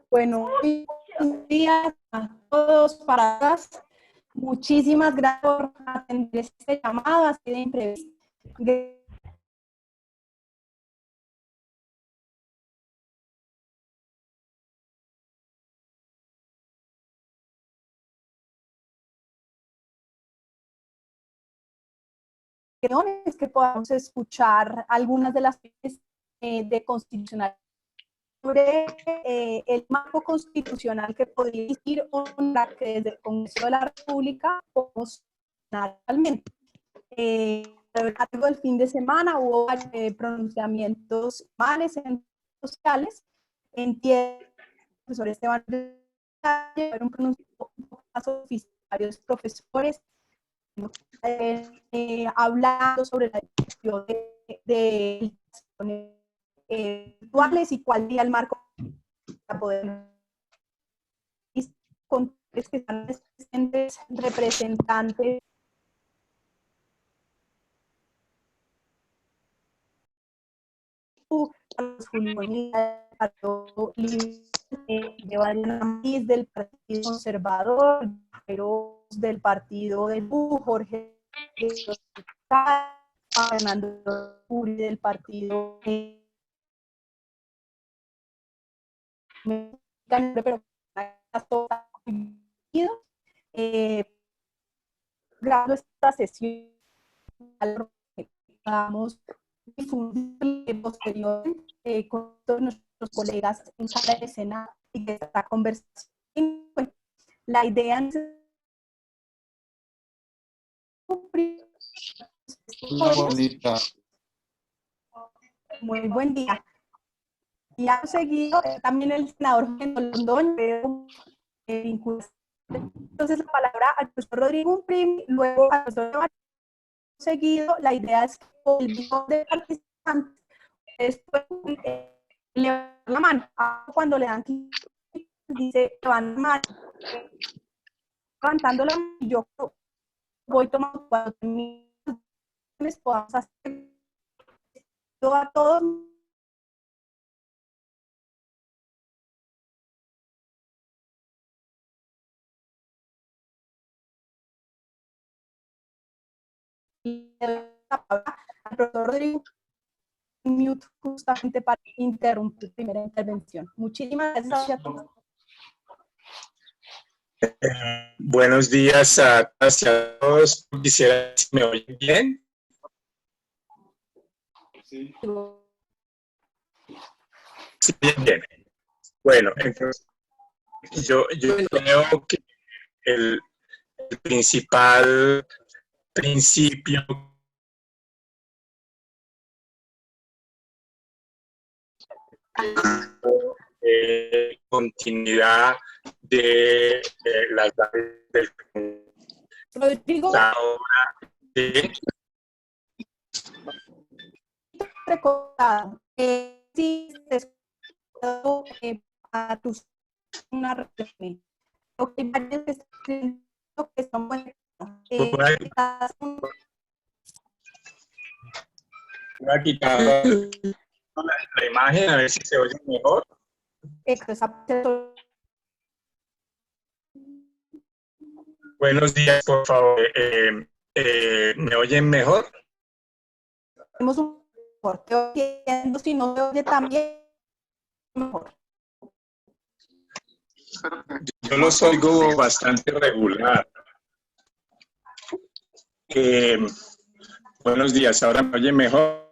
Bueno, buenos días a todos, para todas. Muchísimas gracias por atender este llamado así de imprevisto. Es que podamos escuchar algunas de las de constitucionalidad sobre el marco constitucional que podría existir o la que desde el Congreso de la República podemos naturalmente. A lo largo del fin de semana hubo pronunciamientos males en sociales. Entiendo, profesor Esteban, un pronunciamiento más oficiales, profesores, hablando sobre la discusión de virtuales y cuál sería el marco para poder con que están presentes representantes del Partido Conservador, del Partido del Jorge Fernando Uri del Partido pero grabando esta sesión vamos difundir posterior con todos nuestros colegas en sala de escena y de esta conversación. La idea es muy buen día. Y ha seguido también el senador Londón, entonces la palabra al profesor Rodrigo Umprimi, luego al profesor seguido. La idea es que el grupo de participantes después levantar la mano. Cuando le dan clic, dice levantar la mano, levantando la mano, y yo voy tomando cuando termine, podamos hacer a todos. La palabra al profesor Rodrigo Mute justamente para interrumpir primera intervención. Muchísimas gracias a todos. Buenos días a todos. Quisiera si me oyen bien. Sí. Sí, bien. Bueno, entonces yo creo que el principal principio continuidad de las bases del Rodrigo, recordado, sí, a tus una reflexión. Lo que varios que son buenos. Voy a quitar la imagen a ver si se oye mejor. Buenos días, por favor. ¿Me oyen mejor? tenemos un mejor. Te oyendo, si no te oye también, mejor. Yo los oigo bastante regular. Buenos días, ¿ahora me oye mejor?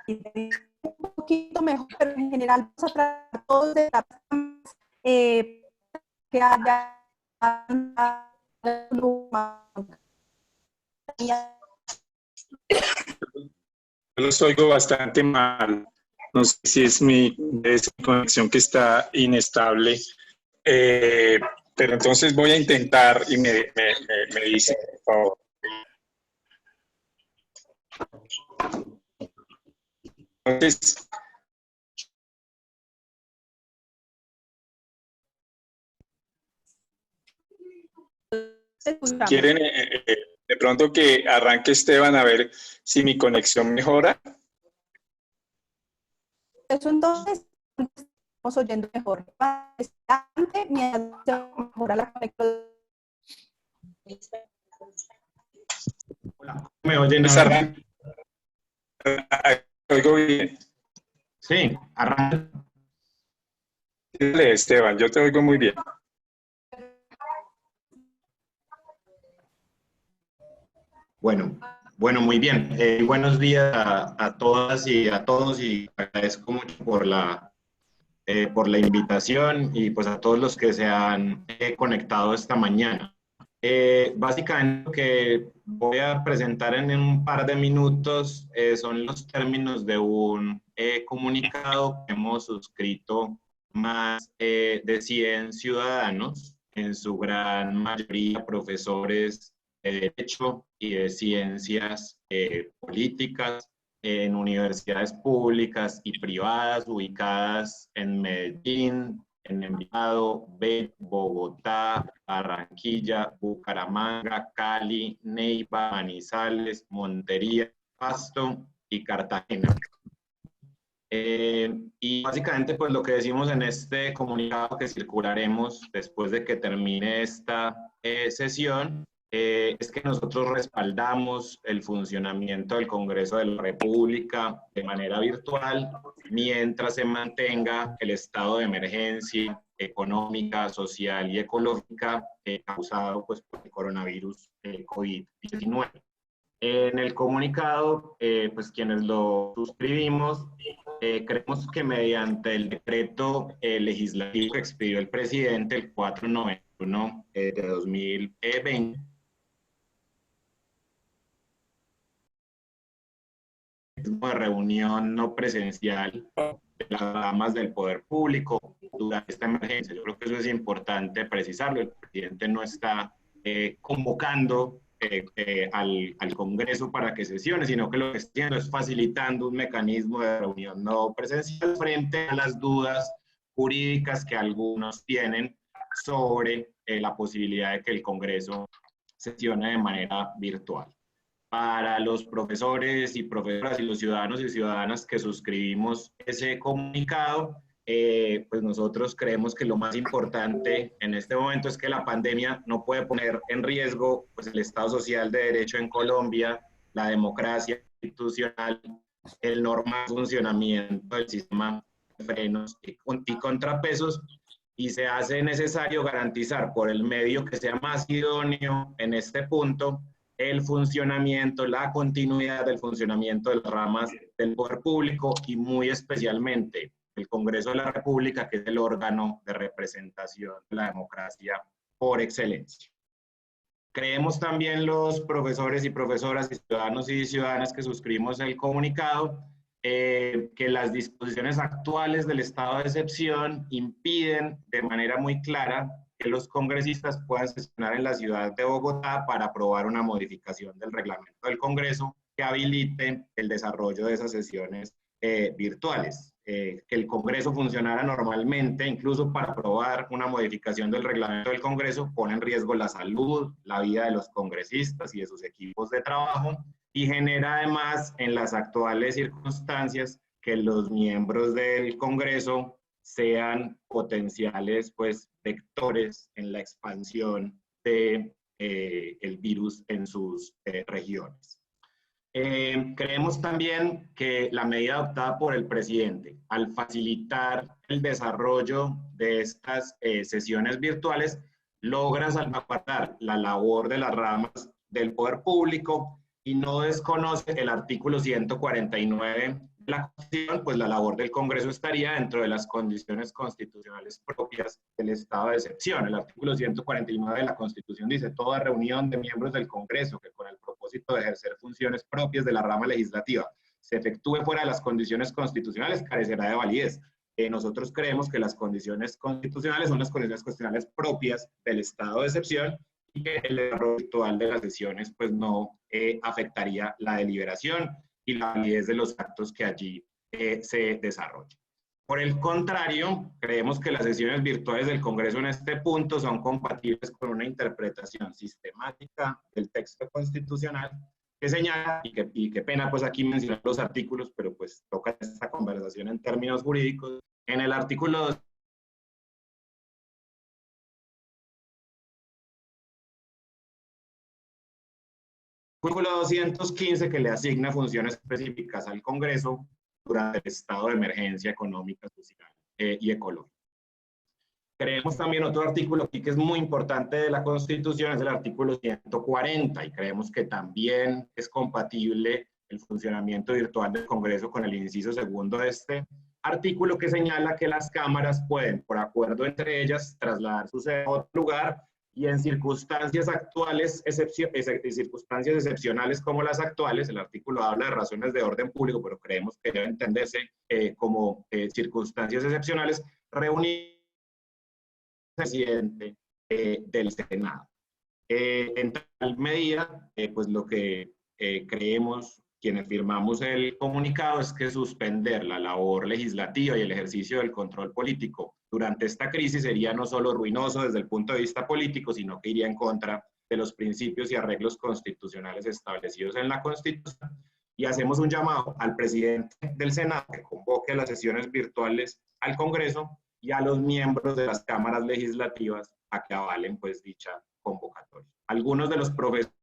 Un poquito mejor, pero en general vamos a tratar todos de que haya Yo los oigo bastante mal. No sé si es mi conexión que está inestable. Pero entonces voy a intentar y me dice, por favor. Entonces, ¿quieren de pronto que arranque Esteban a ver si mi conexión mejora? Eso entonces estamos oyendo mejor. Mientras mejora la conexión. ¿Me oyen Pues ahora? Oigo bien. Sí, arranca. Dile, Esteban, yo te oigo muy bien. Bueno, muy bien. Buenos días a todas y a todos y agradezco mucho por la invitación y pues a todos los que se han conectado esta mañana. Básicamente lo que voy a presentar en un par de minutos son los términos de un comunicado que hemos suscrito más de 100 ciudadanos, en su gran mayoría profesores de Derecho y de Ciencias Políticas en universidades públicas y privadas ubicadas en Medellín, en Envigado, Bogotá, Barranquilla, Bucaramanga, Cali, Neiva, Manizales, Montería, Pasto y Cartagena. Y básicamente pues lo que decimos en este comunicado que circularemos después de que termine esta sesión es que nosotros respaldamos el funcionamiento del Congreso de la República de manera virtual mientras se mantenga el estado de emergencia económica, social y ecológica causado pues, por el coronavirus COVID-19. En el comunicado, pues quienes lo suscribimos, creemos que mediante el decreto legislativo que expidió el presidente el 491 de 2020, de reunión no presencial de las ramas del poder público durante esta emergencia. Yo creo que eso es importante precisarlo. El presidente no está convocando al Congreso para que sesione, sino que lo que está haciendo es facilitando un mecanismo de reunión no presencial frente a las dudas jurídicas que algunos tienen sobre la posibilidad de que el Congreso sesione de manera virtual. Para los profesores y profesoras y los ciudadanos y ciudadanas que suscribimos ese comunicado, pues nosotros creemos que lo más importante en este momento es que la pandemia no puede poner en riesgo pues, el Estado Social de Derecho en Colombia, la democracia institucional, el normal funcionamiento del sistema de frenos y contrapesos, y se hace necesario garantizar por el medio que sea más idóneo en este punto el funcionamiento, la continuidad del funcionamiento de las ramas del poder público y muy especialmente el Congreso de la República, que es el órgano de representación de la democracia por excelencia. Creemos también los profesores y profesoras y ciudadanos y ciudadanas que suscribimos el comunicado que las disposiciones actuales del estado de excepción impiden de manera muy clara que los congresistas puedan sesionar en la ciudad de Bogotá para aprobar una modificación del reglamento del Congreso que habilite el desarrollo de esas sesiones virtuales. Que el Congreso funcionara normalmente, incluso para aprobar una modificación del reglamento del Congreso, pone en riesgo la salud, la vida de los congresistas y de sus equipos de trabajo, y genera además en las actuales circunstancias que los miembros del Congreso sean potenciales pues, vectores en la expansión de el virus en sus regiones. Creemos también que la medida adoptada por el presidente al facilitar el desarrollo de estas sesiones virtuales logra salvaguardar la labor de las ramas del poder público y no desconoce el artículo 149 de la Constitución, pues la labor del Congreso estaría dentro de las condiciones constitucionales propias del estado de excepción. El artículo 149 de la Constitución dice: toda reunión de miembros del Congreso que con el propósito de ejercer funciones propias de la rama legislativa se efectúe fuera de las condiciones constitucionales carecerá de validez. Nosotros creemos que las condiciones constitucionales son las condiciones constitucionales propias del estado de excepción y que el desarrollo virtual de las sesiones pues no afectaría la deliberación y la validez de los actos que allí se desarrollan. Por el contrario, creemos que las sesiones virtuales del Congreso en este punto son compatibles con una interpretación sistemática del texto constitucional que señala, y qué pena pues aquí mencionar los artículos, pero pues toca esta conversación en términos jurídicos. En el artículo 215 que le asigna funciones específicas al Congreso durante el estado de emergencia económica, social y ecológica. Creemos también otro artículo aquí que es muy importante de la Constitución, es el artículo 140, y creemos que también es compatible el funcionamiento virtual del Congreso con el inciso segundo de este artículo, que señala que las cámaras pueden, por acuerdo entre ellas, trasladar su sede a otro lugar y en circunstancias actuales, circunstancias excepcionales como las actuales. El artículo habla de razones de orden público, pero creemos que debe entenderse como circunstancias excepcionales, reunir presidente del Senado. En tal medida, pues lo que creemos quienes firmamos el comunicado es que suspender la labor legislativa y el ejercicio del control político durante esta crisis sería no solo ruinoso desde el punto de vista político, sino que iría en contra de los principios y arreglos constitucionales establecidos en la Constitución. Y hacemos un llamado al presidente del Senado que convoque las sesiones virtuales al Congreso y a los miembros de las cámaras legislativas a que avalen pues dicha convocatoria. Algunos de los profesores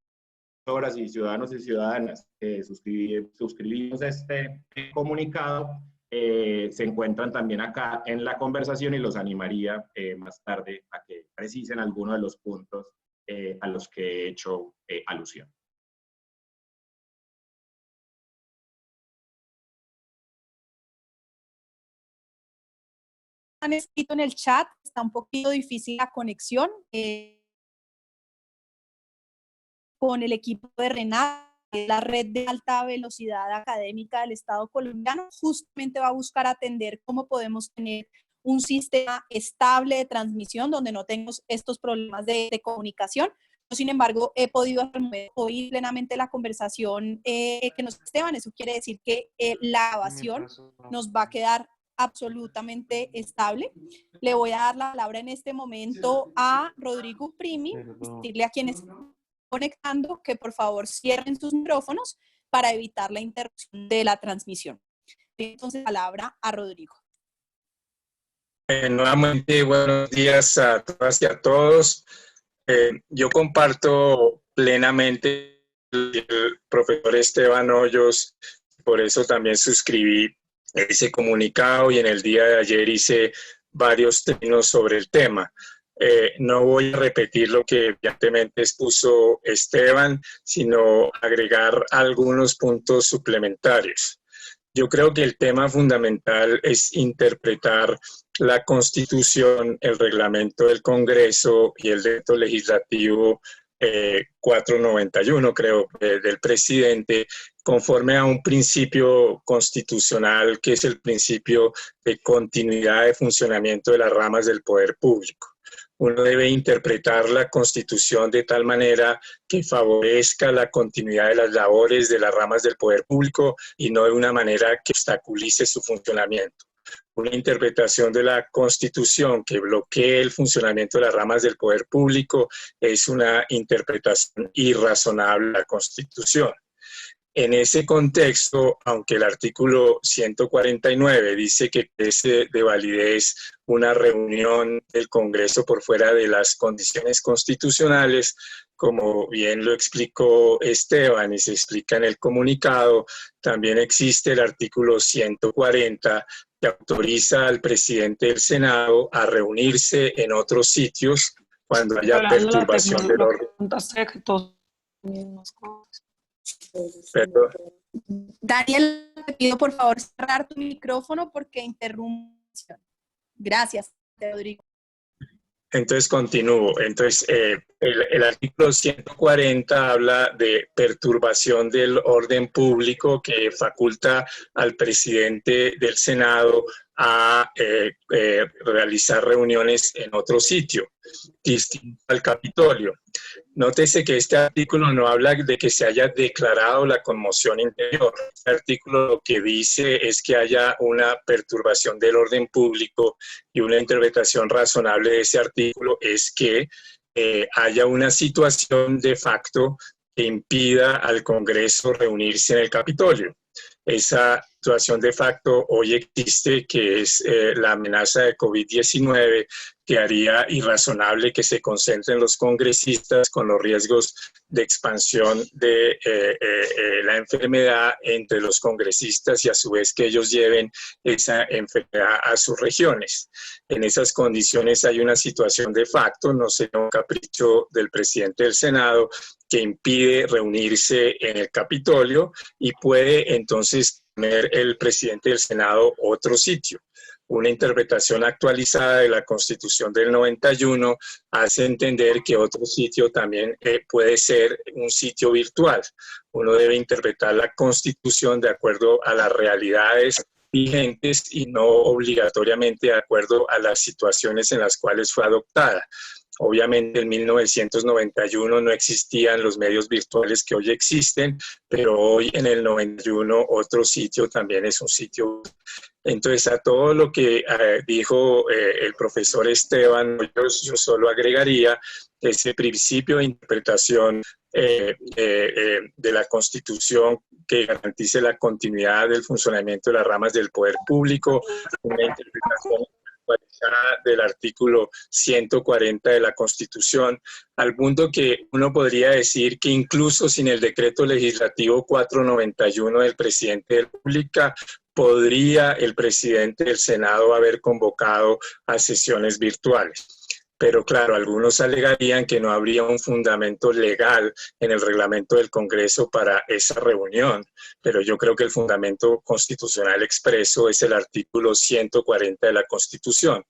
y ciudadanos y ciudadanas que suscribimos este comunicado se encuentran también acá en la conversación y los animaría más tarde a que precisen algunos de los puntos a los que he hecho alusión. Han escrito en el chat, está un poquito difícil la conexión con el equipo de RENAC, la red de alta velocidad académica del Estado colombiano, justamente va a buscar atender cómo podemos tener un sistema estable de transmisión donde no tengamos estos problemas de comunicación. Sin embargo, he podido oír plenamente la conversación que nos Esteban. Eso quiere decir que la grabación nos va a quedar absolutamente estable. Le voy a dar la palabra en este momento a Rodrigo Primi, decirle a quienes están conectando que por favor cierren sus micrófonos para evitar la interrupción de la transmisión. Entonces, palabra a Rodrigo. Nuevamente, buenos días a todas y a todos. Yo comparto plenamente el profesor Esteban Hoyos, por eso también suscribí ese comunicado y en el día de ayer hice varios términos sobre el tema. No voy a repetir lo que evidentemente expuso Esteban, sino agregar algunos puntos suplementarios. Yo creo que el tema fundamental es interpretar la Constitución, el reglamento del Congreso y el decreto legislativo 491, creo, del presidente, conforme a un principio constitucional que es el principio de continuidad de funcionamiento de las ramas del poder público. Uno debe interpretar la Constitución de tal manera que favorezca la continuidad de las labores de las ramas del poder público y no de una manera que obstaculice su funcionamiento. Una interpretación de la Constitución que bloquee el funcionamiento de las ramas del poder público es una interpretación irrazonable de la Constitución. En ese contexto, aunque el artículo 149 dice que carece de validez una reunión del Congreso por fuera de las condiciones constitucionales, como bien lo explicó Esteban y se explica en el comunicado, también existe el artículo 140 que autoriza al presidente del Senado a reunirse en otros sitios cuando haya perturbación del orden. Perdón. Daniel, te pido por favor cerrar tu micrófono porque interrumpe. Gracias, Rodrigo. Entonces continúo. Entonces el artículo 140 habla de perturbación del orden público que faculta al presidente del Senado a realizar reuniones en otro sitio, distinto al Capitolio. Nótese que este artículo no habla de que se haya declarado la conmoción interior. Este artículo lo que dice es que haya una perturbación del orden público y una interpretación razonable de ese artículo es que haya una situación de facto que impida al Congreso reunirse en el Capitolio. Esa situación de facto hoy existe, que es la amenaza de COVID-19, que haría irrazonable que se concentren los congresistas con los riesgos de expansión de la enfermedad entre los congresistas y a su vez que ellos lleven esa enfermedad a sus regiones. En esas condiciones hay una situación de facto, no será un capricho del presidente del Senado, que impide reunirse en el Capitolio y puede entonces poner el presidente del Senado otro sitio. Una interpretación actualizada de la Constitución del 91 hace entender que otro sitio también puede ser un sitio virtual. Uno debe interpretar la Constitución de acuerdo a las realidades vigentes y no obligatoriamente de acuerdo a las situaciones en las cuales fue adoptada. Obviamente en 1991 no existían los medios virtuales que hoy existen, pero hoy en el 91 otro sitio también es un sitio. Entonces a todo lo que dijo el profesor Esteban, yo solo agregaría ese principio de interpretación de la Constitución que garantice la continuidad del funcionamiento de las ramas del poder público, una interpretación del artículo 140 de la Constitución, al punto que uno podría decir que incluso sin el decreto legislativo 491 del presidente de la República, podría el presidente del Senado haber convocado a sesiones virtuales. Pero claro, algunos alegarían que no habría un fundamento legal en el reglamento del Congreso para esa reunión, pero yo creo que el fundamento constitucional expreso es el artículo 140 de la Constitución.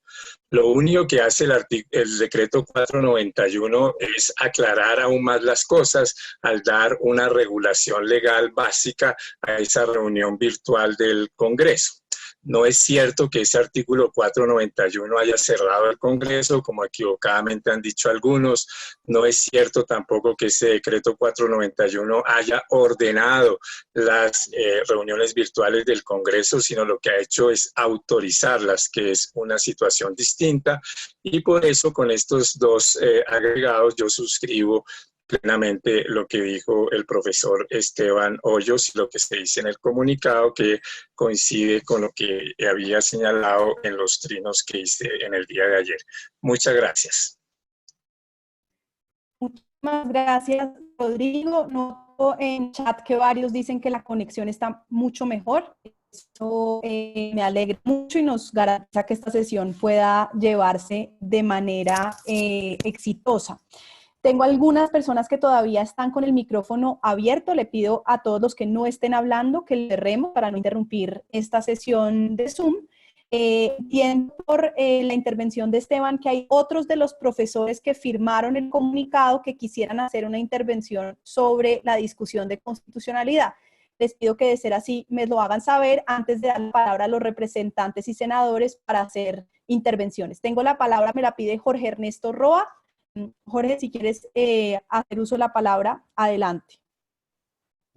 Lo único que hace el decreto 491 es aclarar aún más las cosas al dar una regulación legal básica a esa reunión virtual del Congreso. No es cierto que ese artículo 491 haya cerrado el Congreso, como equivocadamente han dicho algunos. No es cierto tampoco que ese decreto 491 haya ordenado las reuniones virtuales del Congreso, sino lo que ha hecho es autorizarlas, que es una situación distinta. Y por eso, con estos dos agregados, yo suscribo plenamente lo que dijo el profesor Esteban Hoyos y lo que se dice en el comunicado, que coincide con lo que había señalado en los trinos que hice en el día de ayer. Muchas gracias. Muchas gracias, Rodrigo. Noto en chat que varios dicen que la conexión está mucho mejor. Eso me alegra mucho y nos garantiza que esta sesión pueda llevarse de manera exitosa. Tengo algunas personas que todavía están con el micrófono abierto. Le pido a todos los que no estén hablando que le cerremos para no interrumpir esta sesión de Zoom. Entiendo por la intervención de Esteban que hay otros de los profesores que firmaron el comunicado que quisieran hacer una intervención sobre la discusión de constitucionalidad. Les pido que de ser así me lo hagan saber antes de dar la palabra a los representantes y senadores para hacer intervenciones. Tengo la palabra, me la pide Jorge Ernesto Roa. Jorge, si quieres hacer uso de la palabra, adelante.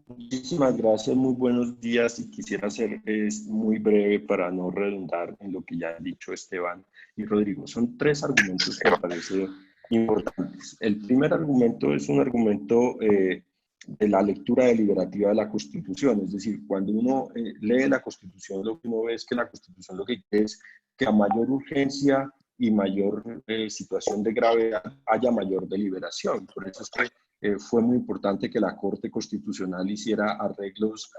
Muchísimas gracias, muy buenos días y quisiera ser muy breve para no redundar en lo que ya han dicho Esteban y Rodrigo. Son tres argumentos que me parecen importantes. El primer argumento es un argumento de la lectura deliberativa de la Constitución, es decir, cuando uno lee la Constitución, lo que uno ve es que la Constitución lo que quiere es que a mayor urgencia y mayor situación de gravedad, haya mayor deliberación. Por eso es que fue muy importante que la Corte Constitucional hiciera arreglos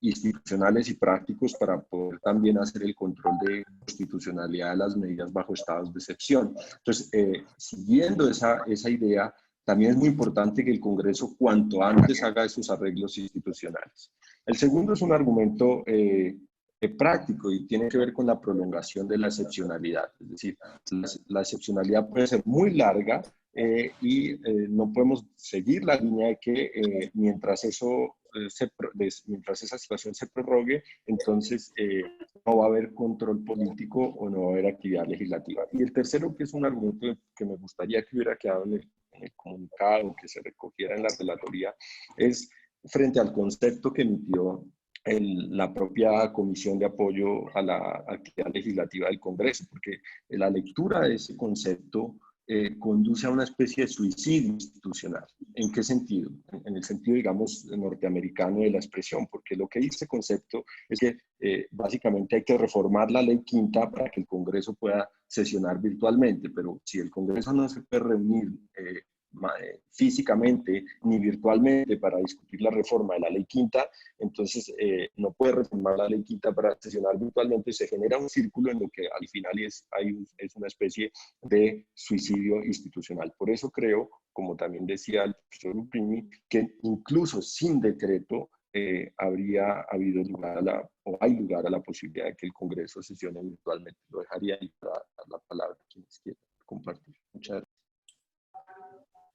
institucionales y prácticos para poder también hacer el control de constitucionalidad de las medidas bajo estados de excepción. Entonces, siguiendo esa idea, también es muy importante que el Congreso cuanto antes haga esos arreglos institucionales. El segundo es un argumento práctico y tiene que ver con la prolongación de la excepcionalidad. Es decir, la excepcionalidad puede ser muy larga y no podemos seguir la línea de que mientras esa situación se prorrogue, entonces no va a haber control político o no va a haber actividad legislativa. Y el tercero, que es un argumento que me gustaría que hubiera quedado en el comunicado, que se recogiera en la relatoría, es frente al concepto que emitió la propia Comisión de Apoyo a la Actividad Legislativa del Congreso, porque la lectura de ese concepto conduce a una especie de suicidio institucional. ¿En qué sentido? En el sentido, digamos, norteamericano de la expresión, porque lo que dice ese concepto es que básicamente hay que reformar la Ley Quinta para que el Congreso pueda sesionar virtualmente, pero si el Congreso no se puede reunir físicamente ni virtualmente para discutir la reforma de la Ley Quinta, entonces no puede reformar la Ley Quinta para sesionar virtualmente, se genera un círculo en lo que al final es una especie de suicidio institucional. Por eso creo, como también decía el profesor Lupini, que incluso sin decreto habría habido lugar o hay lugar a la posibilidad de que el Congreso sesione virtualmente. Lo dejaría ahí para dar la palabra a quienes quieran compartir. Muchas gracias.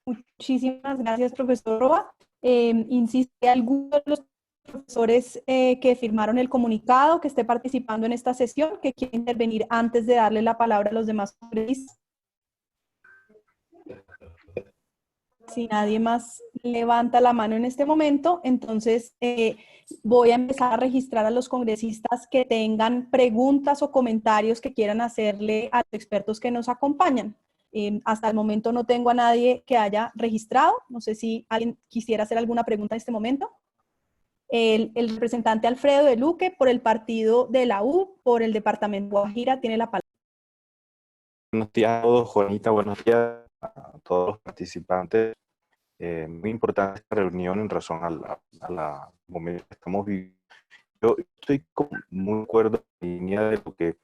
Muchísimas gracias, profesor Roa. Insisto, alguno de los profesores que firmaron el comunicado, que esté participando en esta sesión, que quiere intervenir antes de darle la palabra a los demás congresistas. Si nadie más levanta la mano en este momento, entonces voy a empezar a registrar a los congresistas que tengan preguntas o comentarios que quieran hacerle a los expertos que nos acompañan. Hasta el momento no tengo a nadie que haya registrado. No sé si alguien quisiera hacer alguna pregunta en este momento. El representante Alfredo de Luque, por el partido de la U, por el departamento de Guajira, tiene la palabra. Buenos días a todos, Juanita. Buenos días a todos los participantes. Muy importante esta reunión en razón al momento que estamos viviendo. Yo estoy muy de acuerdo en la línea de lo que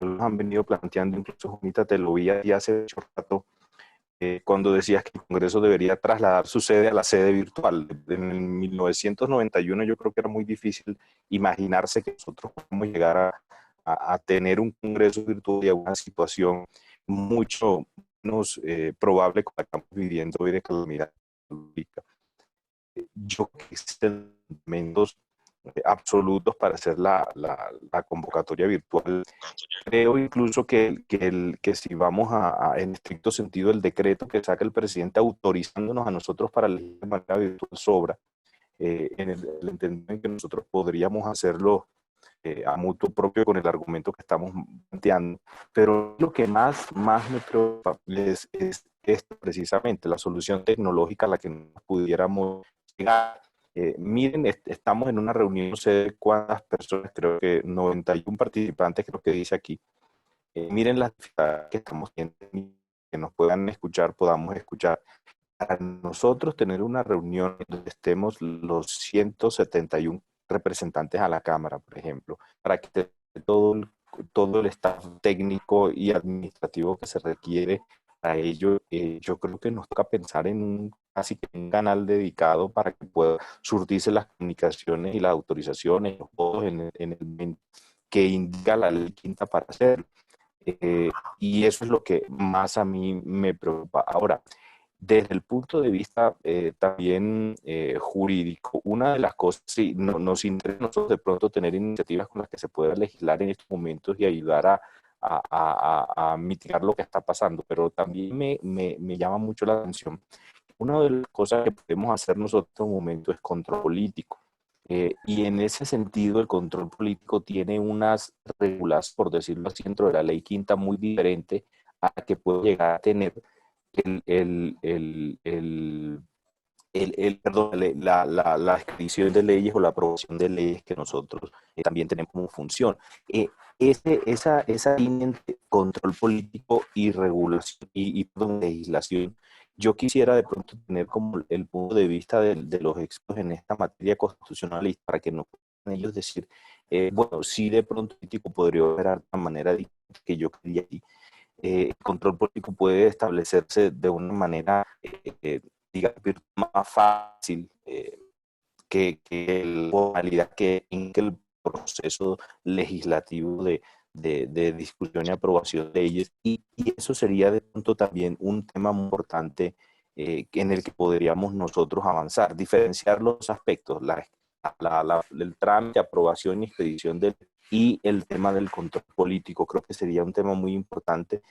nos han venido planteando, incluso Juanita, te lo vi ya hace mucho rato, cuando decías que el Congreso debería trasladar su sede a la sede virtual. En 1991 yo creo que era muy difícil imaginarse que nosotros podemos llegar a tener un Congreso virtual y a una situación mucho menos probable como la que estamos viviendo hoy de calamidad pública. Yo creo que existen elementos absolutos para hacer la convocatoria virtual. Creo incluso que si vamos en estricto sentido, el decreto que saca el presidente autorizándonos a nosotros para elegir de manera virtual sobra, en el entendimiento en que nosotros podríamos hacerlo a mutuo propio con el argumento que estamos planteando. Pero lo que más me preocupa es esto, precisamente, la solución tecnológica a la que nos pudiéramos llegar. Miren, estamos en una reunión, no sé cuántas personas, creo que 91 participantes, creo que dice aquí. Miren las dificultades que estamos teniendo, que nos puedan escuchar, podamos escuchar. Para nosotros tener una reunión donde estemos los 171 representantes a la Cámara, por ejemplo, para que todo el staff técnico y administrativo que se requiere para ello, yo creo que nos toca pensar en casi que un canal dedicado para que pueda surtirse las comunicaciones y las autorizaciones, los votos en el momento que indica la Ley Quinta para hacerlo. Y eso es lo que más a mí me preocupa. Ahora, desde el punto de vista también jurídico, una de las cosas, sí, nos interesa nosotros de pronto tener iniciativas con las que se pueda legislar en estos momentos y ayudar a mitigar lo que está pasando, pero también me llama mucho la atención. Una de las cosas que podemos hacer nosotros en este momento es control político. Y en ese sentido, el control político tiene unas regulaciones, por decirlo así, dentro de la Ley Quinta muy diferente a la que puede llegar a tener la expedición de leyes o la aprobación de leyes que nosotros también tenemos como función. esa línea entre control político y regulación perdón, legislación, yo quisiera de pronto tener como el punto de vista de los expertos en esta materia constitucionalista para que nos puedan ellos decir, bueno, sí de pronto el político podría operar de una manera distinta que yo quería y el control político puede establecerse de una manera, digamos, más fácil que la formalidad que en el proceso legislativo de discusión y aprobación de leyes. Y eso sería de pronto también un tema muy importante en el que podríamos nosotros avanzar, diferenciar los aspectos, el trámite, aprobación y expedición y el tema del control político. Creo que sería un tema muy importante.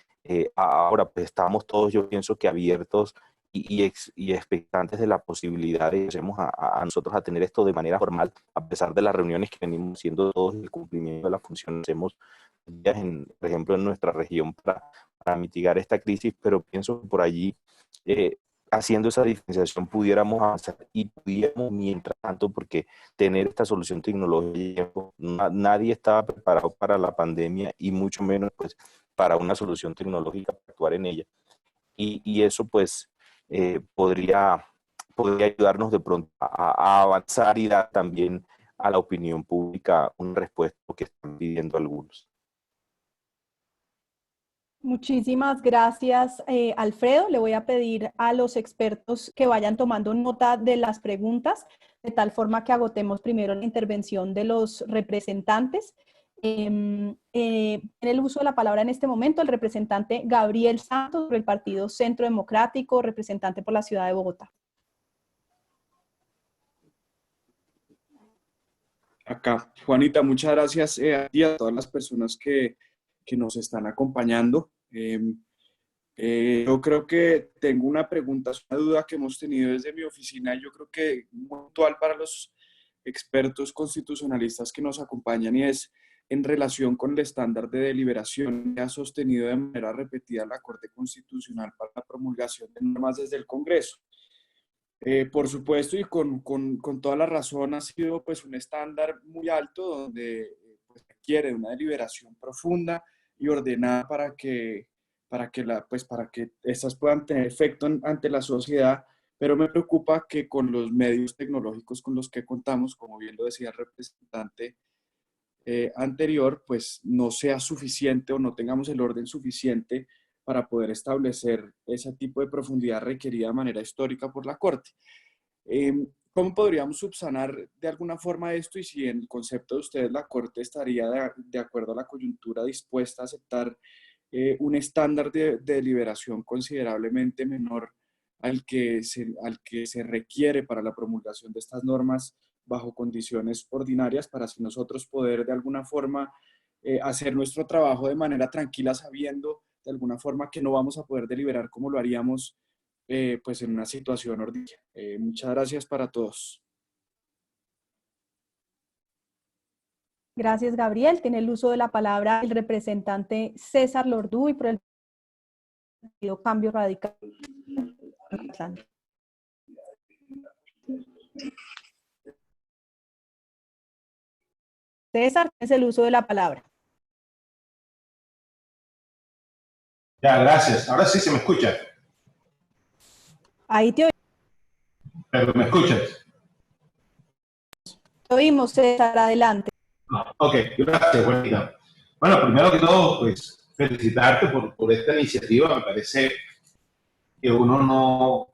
Ahora, pues estamos todos, yo pienso que abiertos y expectantes de la posibilidad de que lleguemos a nosotros a tener esto de manera formal, a pesar de las reuniones que venimos haciendo todos, el cumplimiento de las funciones que hacemos, por ejemplo, en nuestra región para mitigar esta crisis, pero pienso que por allí, haciendo esa diferenciación, pudiéramos avanzar y pudiéramos, mientras tanto, porque tener esta solución tecnológica, nadie estaba preparado para la pandemia y mucho menos pues para una solución tecnológica para actuar en ella. Y eso pues podría ayudarnos de pronto a avanzar y dar también a la opinión pública una respuesta a lo que están pidiendo algunos. Muchísimas gracias, Alfredo. Le voy a pedir a los expertos que vayan tomando nota de las preguntas, de tal forma que agotemos primero la intervención de los representantes. En el uso de la palabra en este momento, el representante Gabriel Santos, del Partido Centro Democrático, representante por la ciudad de Bogotá. Acá, Juanita, muchas gracias a ti y a todas las personas que nos están acompañando. Yo creo que tengo una pregunta, una duda que hemos tenido desde mi oficina y yo creo que muy actual para los expertos constitucionalistas que nos acompañan y es en relación con el estándar de deliberación que ha sostenido de manera repetida la Corte Constitucional para la promulgación de normas desde el Congreso. Por supuesto, y con toda la razón, ha sido pues un estándar muy alto donde pues, requiere una deliberación profunda y ordenada para que estas puedan tener efecto ante la sociedad, pero me preocupa que con los medios tecnológicos con los que contamos, como bien lo decía el representante anterior, pues no sea suficiente o no tengamos el orden suficiente para poder establecer ese tipo de profundidad requerida de manera histórica por la Corte. ¿Cómo podríamos subsanar de alguna forma esto y si en el concepto de ustedes la Corte estaría de acuerdo a la coyuntura dispuesta a aceptar un estándar de deliberación considerablemente menor al que se requiere para la promulgación de estas normas bajo condiciones ordinarias para así nosotros poder de alguna forma hacer nuestro trabajo de manera tranquila sabiendo de alguna forma que no vamos a poder deliberar como lo haríamos pues en una situación ordinaria? Muchas gracias para todos. Gracias, Gabriel. Tiene el uso de la palabra el representante César Lordú y por el Partido Cambio Radical. César, tienes el uso de la palabra. Ya, gracias. Ahora sí se me escucha. Ahí te Pero me escuchas. oímos, César, adelante. Ok, gracias, Juanita. Bueno, primero que todo, pues felicitarte por esta iniciativa. Me parece que uno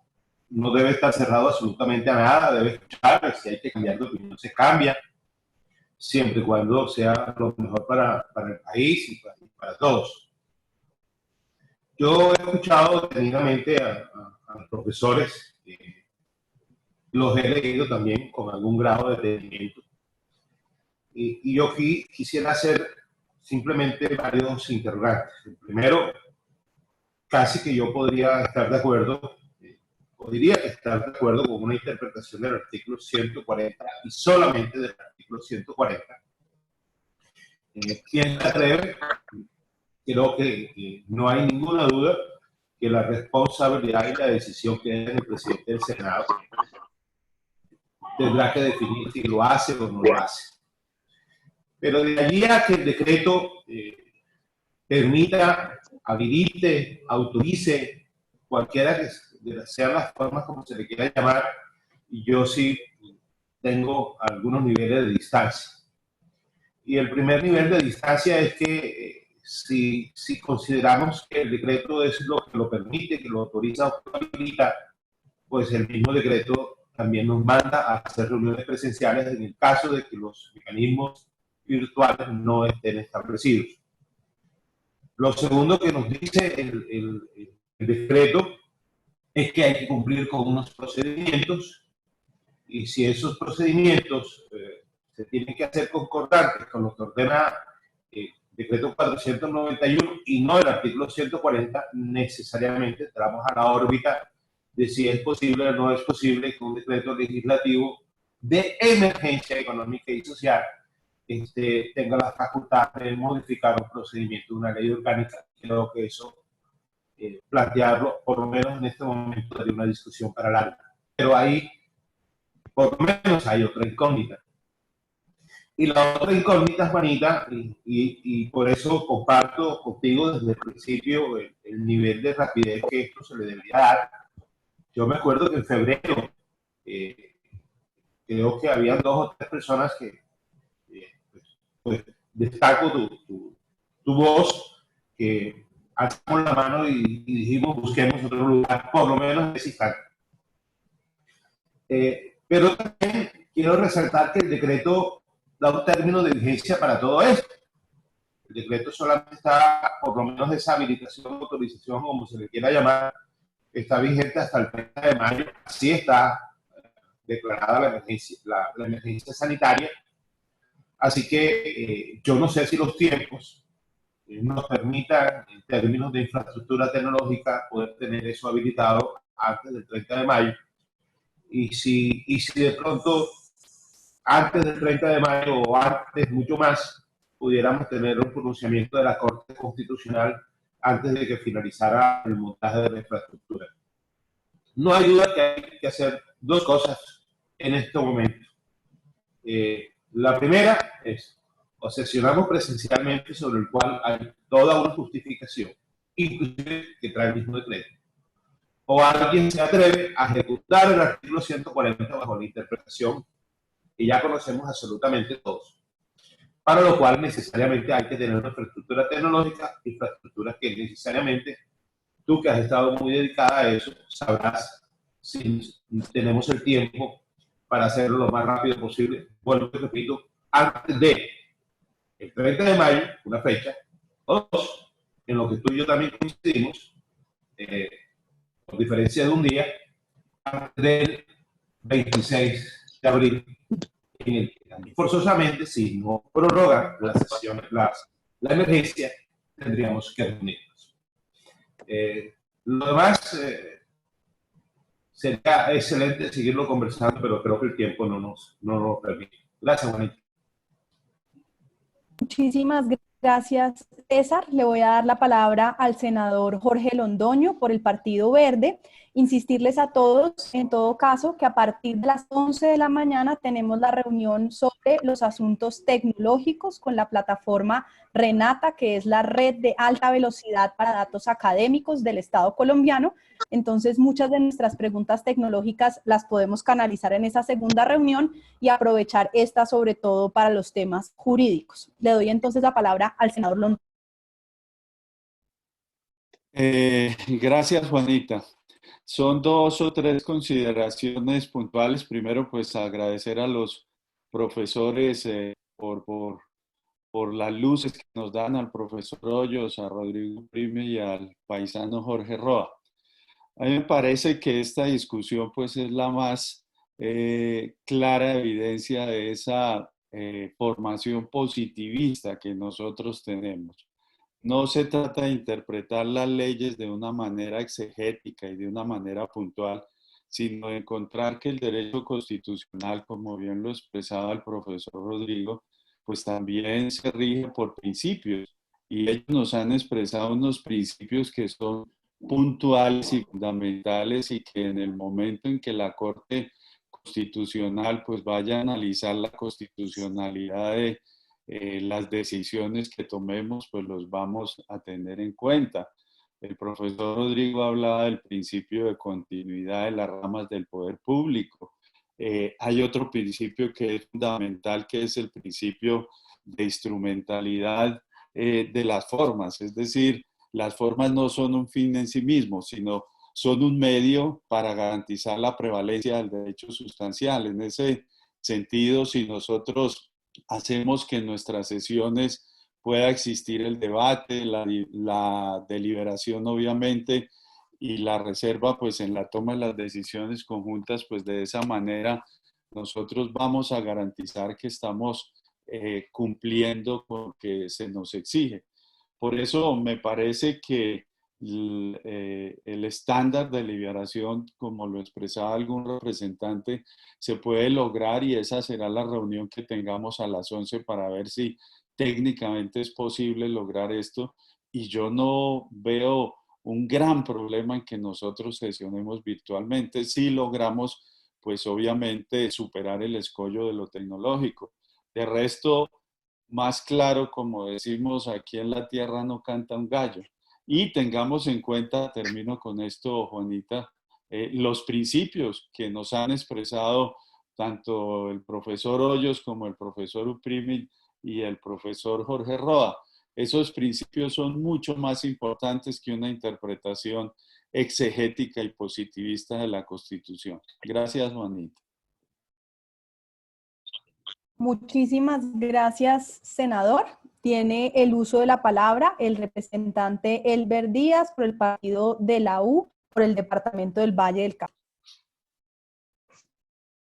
no debe estar cerrado absolutamente a nada, debe escuchar, si hay que cambiar de opinión, se cambia, siempre y cuando sea lo mejor para el país y para todos. Yo he escuchado detenidamente a los profesores, los he leído también con algún grado de detenimiento. Y yo quisiera hacer simplemente varios interrogantes. El primero, casi que yo podría estar de acuerdo, o diría que estar de acuerdo con una interpretación del artículo 140 y solamente del artículo 140. ¿Quién se atreve? Creo que no hay ninguna duda que la responsabilidad y la decisión que es el presidente del Senado tendrá que definir si lo hace o no lo hace. Pero de allí a que el decreto permita, habilite, autorice, cualquiera que sean las formas como se le quiera llamar, yo sí tengo algunos niveles de distancia. Y el primer nivel de distancia es que si consideramos que el decreto es lo que lo permite, que lo autoriza o que lo habilita, pues el mismo decreto también nos manda a hacer reuniones presenciales en el caso de que los mecanismos virtuales no estén establecidos. Lo segundo que nos dice el decreto es que hay que cumplir con unos procedimientos, y si esos procedimientos se tienen que hacer concordantes con lo que ordena el decreto 491 y no el artículo 140, necesariamente entramos a la órbita de si es posible o no es posible que un decreto legislativo de emergencia económica y social tenga la facultad de modificar un procedimiento de una ley orgánica. Creo que eso, plantearlo, por lo menos en este momento, de una discusión para larga. Pero ahí, por lo menos, hay otra incógnita. Y la otra incógnita, Juanita, y por eso comparto contigo desde el principio el nivel de rapidez que esto se le debería dar. Yo me acuerdo que en febrero creo que había 2 o 3 personas que, pues destaco tu voz, que alzamos la mano y dijimos busquemos otro lugar, por lo menos en ese instante. Pero también quiero resaltar que el decreto da un término de vigencia para todo esto. El decreto solamente está, por lo menos esa habilitación, autorización, como se le quiera llamar, está vigente hasta el 30 de mayo. Así está declarada la emergencia sanitaria. Así que yo no sé si los tiempos nos permitan, en términos de infraestructura tecnológica, poder tener eso habilitado antes del 30 de mayo. Y si de pronto, antes del 30 de mayo o antes, mucho más, pudiéramos tener un pronunciamiento de la Corte Constitucional antes de que finalizara el montaje de la infraestructura. No hay duda que hay que hacer 2 cosas en este momento. La primera es, o sesionamos presencialmente, sobre el cual hay toda una justificación, inclusive que trae el mismo decreto. O alguien se atreve a ejecutar el artículo 140 bajo la interpretación que ya conocemos absolutamente todos, para lo cual necesariamente hay que tener una infraestructura tecnológica, infraestructura que necesariamente tú, que has estado muy dedicada a eso, sabrás si tenemos el tiempo para hacerlo lo más rápido posible. Bueno, te repito, antes de el 30 de mayo, una fecha, o 2, en lo que tú y yo también coincidimos, por diferencia de un día, antes del 26 de abril, en el que forzosamente, si no prorrogan las sesiones, la emergencia, tendríamos que reunirnos. Lo demás, sería excelente seguirlo conversando, pero creo que el tiempo no nos lo permite. Gracias, Juanita. Muchísimas gracias, César. Le voy a dar la palabra al senador Jorge Londoño por el Partido Verde. Insistirles a todos, en todo caso, que a partir de las 11 de la mañana tenemos la reunión sobre los asuntos tecnológicos con la plataforma Renata, que es la red de alta velocidad para datos académicos del Estado colombiano. Entonces, muchas de nuestras preguntas tecnológicas las podemos canalizar en esa segunda reunión y aprovechar esta sobre todo para los temas jurídicos. Le doy entonces la palabra al senador Londoño. Gracias, Juanita. Son 2 o 3 consideraciones puntuales. Primero, pues agradecer a los profesores por las luces que nos dan, al profesor Hoyos, a Rodrigo Prime y al paisano Jorge Roa. A mí me parece que esta discusión pues es la más clara evidencia de esa formación positivista que nosotros tenemos. No se trata de interpretar las leyes de una manera exegética y de una manera puntual, sino de encontrar que el derecho constitucional, como bien lo expresaba el profesor Rodrigo, pues también se rige por principios. Y ellos nos han expresado unos principios que son puntuales y fundamentales y que en el momento en que la Corte Constitucional pues vaya a analizar la constitucionalidad las decisiones que tomemos, pues los vamos a tener en cuenta. El profesor Rodrigo hablaba del principio de continuidad de las ramas del poder público. Hay otro principio que es fundamental, que es el principio de instrumentalidad de las formas. Es decir, las formas no son un fin en sí mismo, sino son un medio para garantizar la prevalencia del derecho sustancial. En ese sentido, si nosotros hacemos que en nuestras sesiones pueda existir el debate, la deliberación obviamente, y la reserva pues en la toma de las decisiones conjuntas, pues de esa manera nosotros vamos a garantizar que estamos cumpliendo con lo que se nos exige. Por eso me parece que el estándar de liberación, como lo expresaba algún representante, se puede lograr, y esa será la reunión que tengamos a las 11 para ver si técnicamente es posible lograr esto. Y yo no veo un gran problema en que nosotros sesionemos virtualmente si logramos, pues obviamente, superar el escollo de lo tecnológico. De resto, más claro, como decimos aquí en la tierra, no canta un gallo. Y tengamos en cuenta, termino con esto, Juanita, los principios que nos han expresado tanto el profesor Hoyos como el profesor Uprimi y el profesor Jorge Roa. Esos principios son mucho más importantes que una interpretación exegética y positivista de la Constitución. Gracias, Juanita. Muchísimas gracias, senador. Tiene el uso de la palabra el representante Elber Díaz por el partido de la U, por el departamento del Valle del Cauca.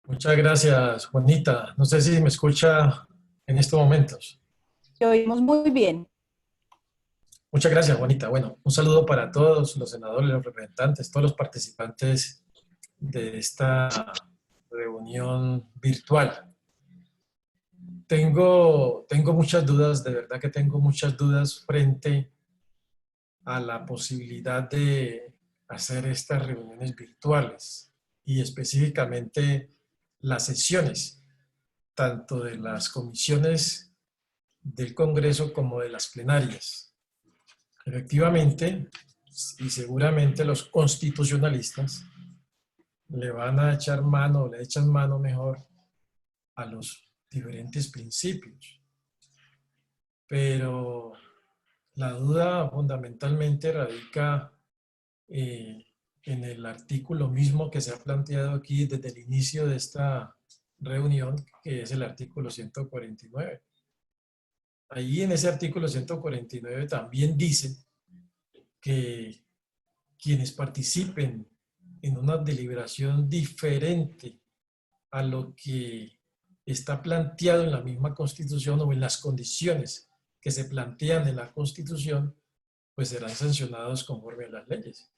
Muchas gracias, Juanita. No sé si me escucha en estos momentos. Te oímos muy bien. Muchas gracias, Juanita. Bueno, un saludo para todos los senadores, los representantes, todos los participantes de esta reunión virtual. Tengo muchas dudas, de verdad que tengo muchas dudas frente a la posibilidad de hacer estas reuniones virtuales y específicamente las sesiones, tanto de las comisiones del Congreso como de las plenarias. Efectivamente, y seguramente los constitucionalistas le van a echar mano, le echan mano mejor a los diferentes principios. Pero la duda fundamentalmente radica en el artículo mismo que se ha planteado aquí desde el inicio de esta reunión, que es el artículo 149. Ahí en ese artículo 149 también dice que quienes participen en una deliberación diferente a lo que está planteado en la misma Constitución o en las condiciones que se plantean en la Constitución, pues serán sancionados conforme a las leyes.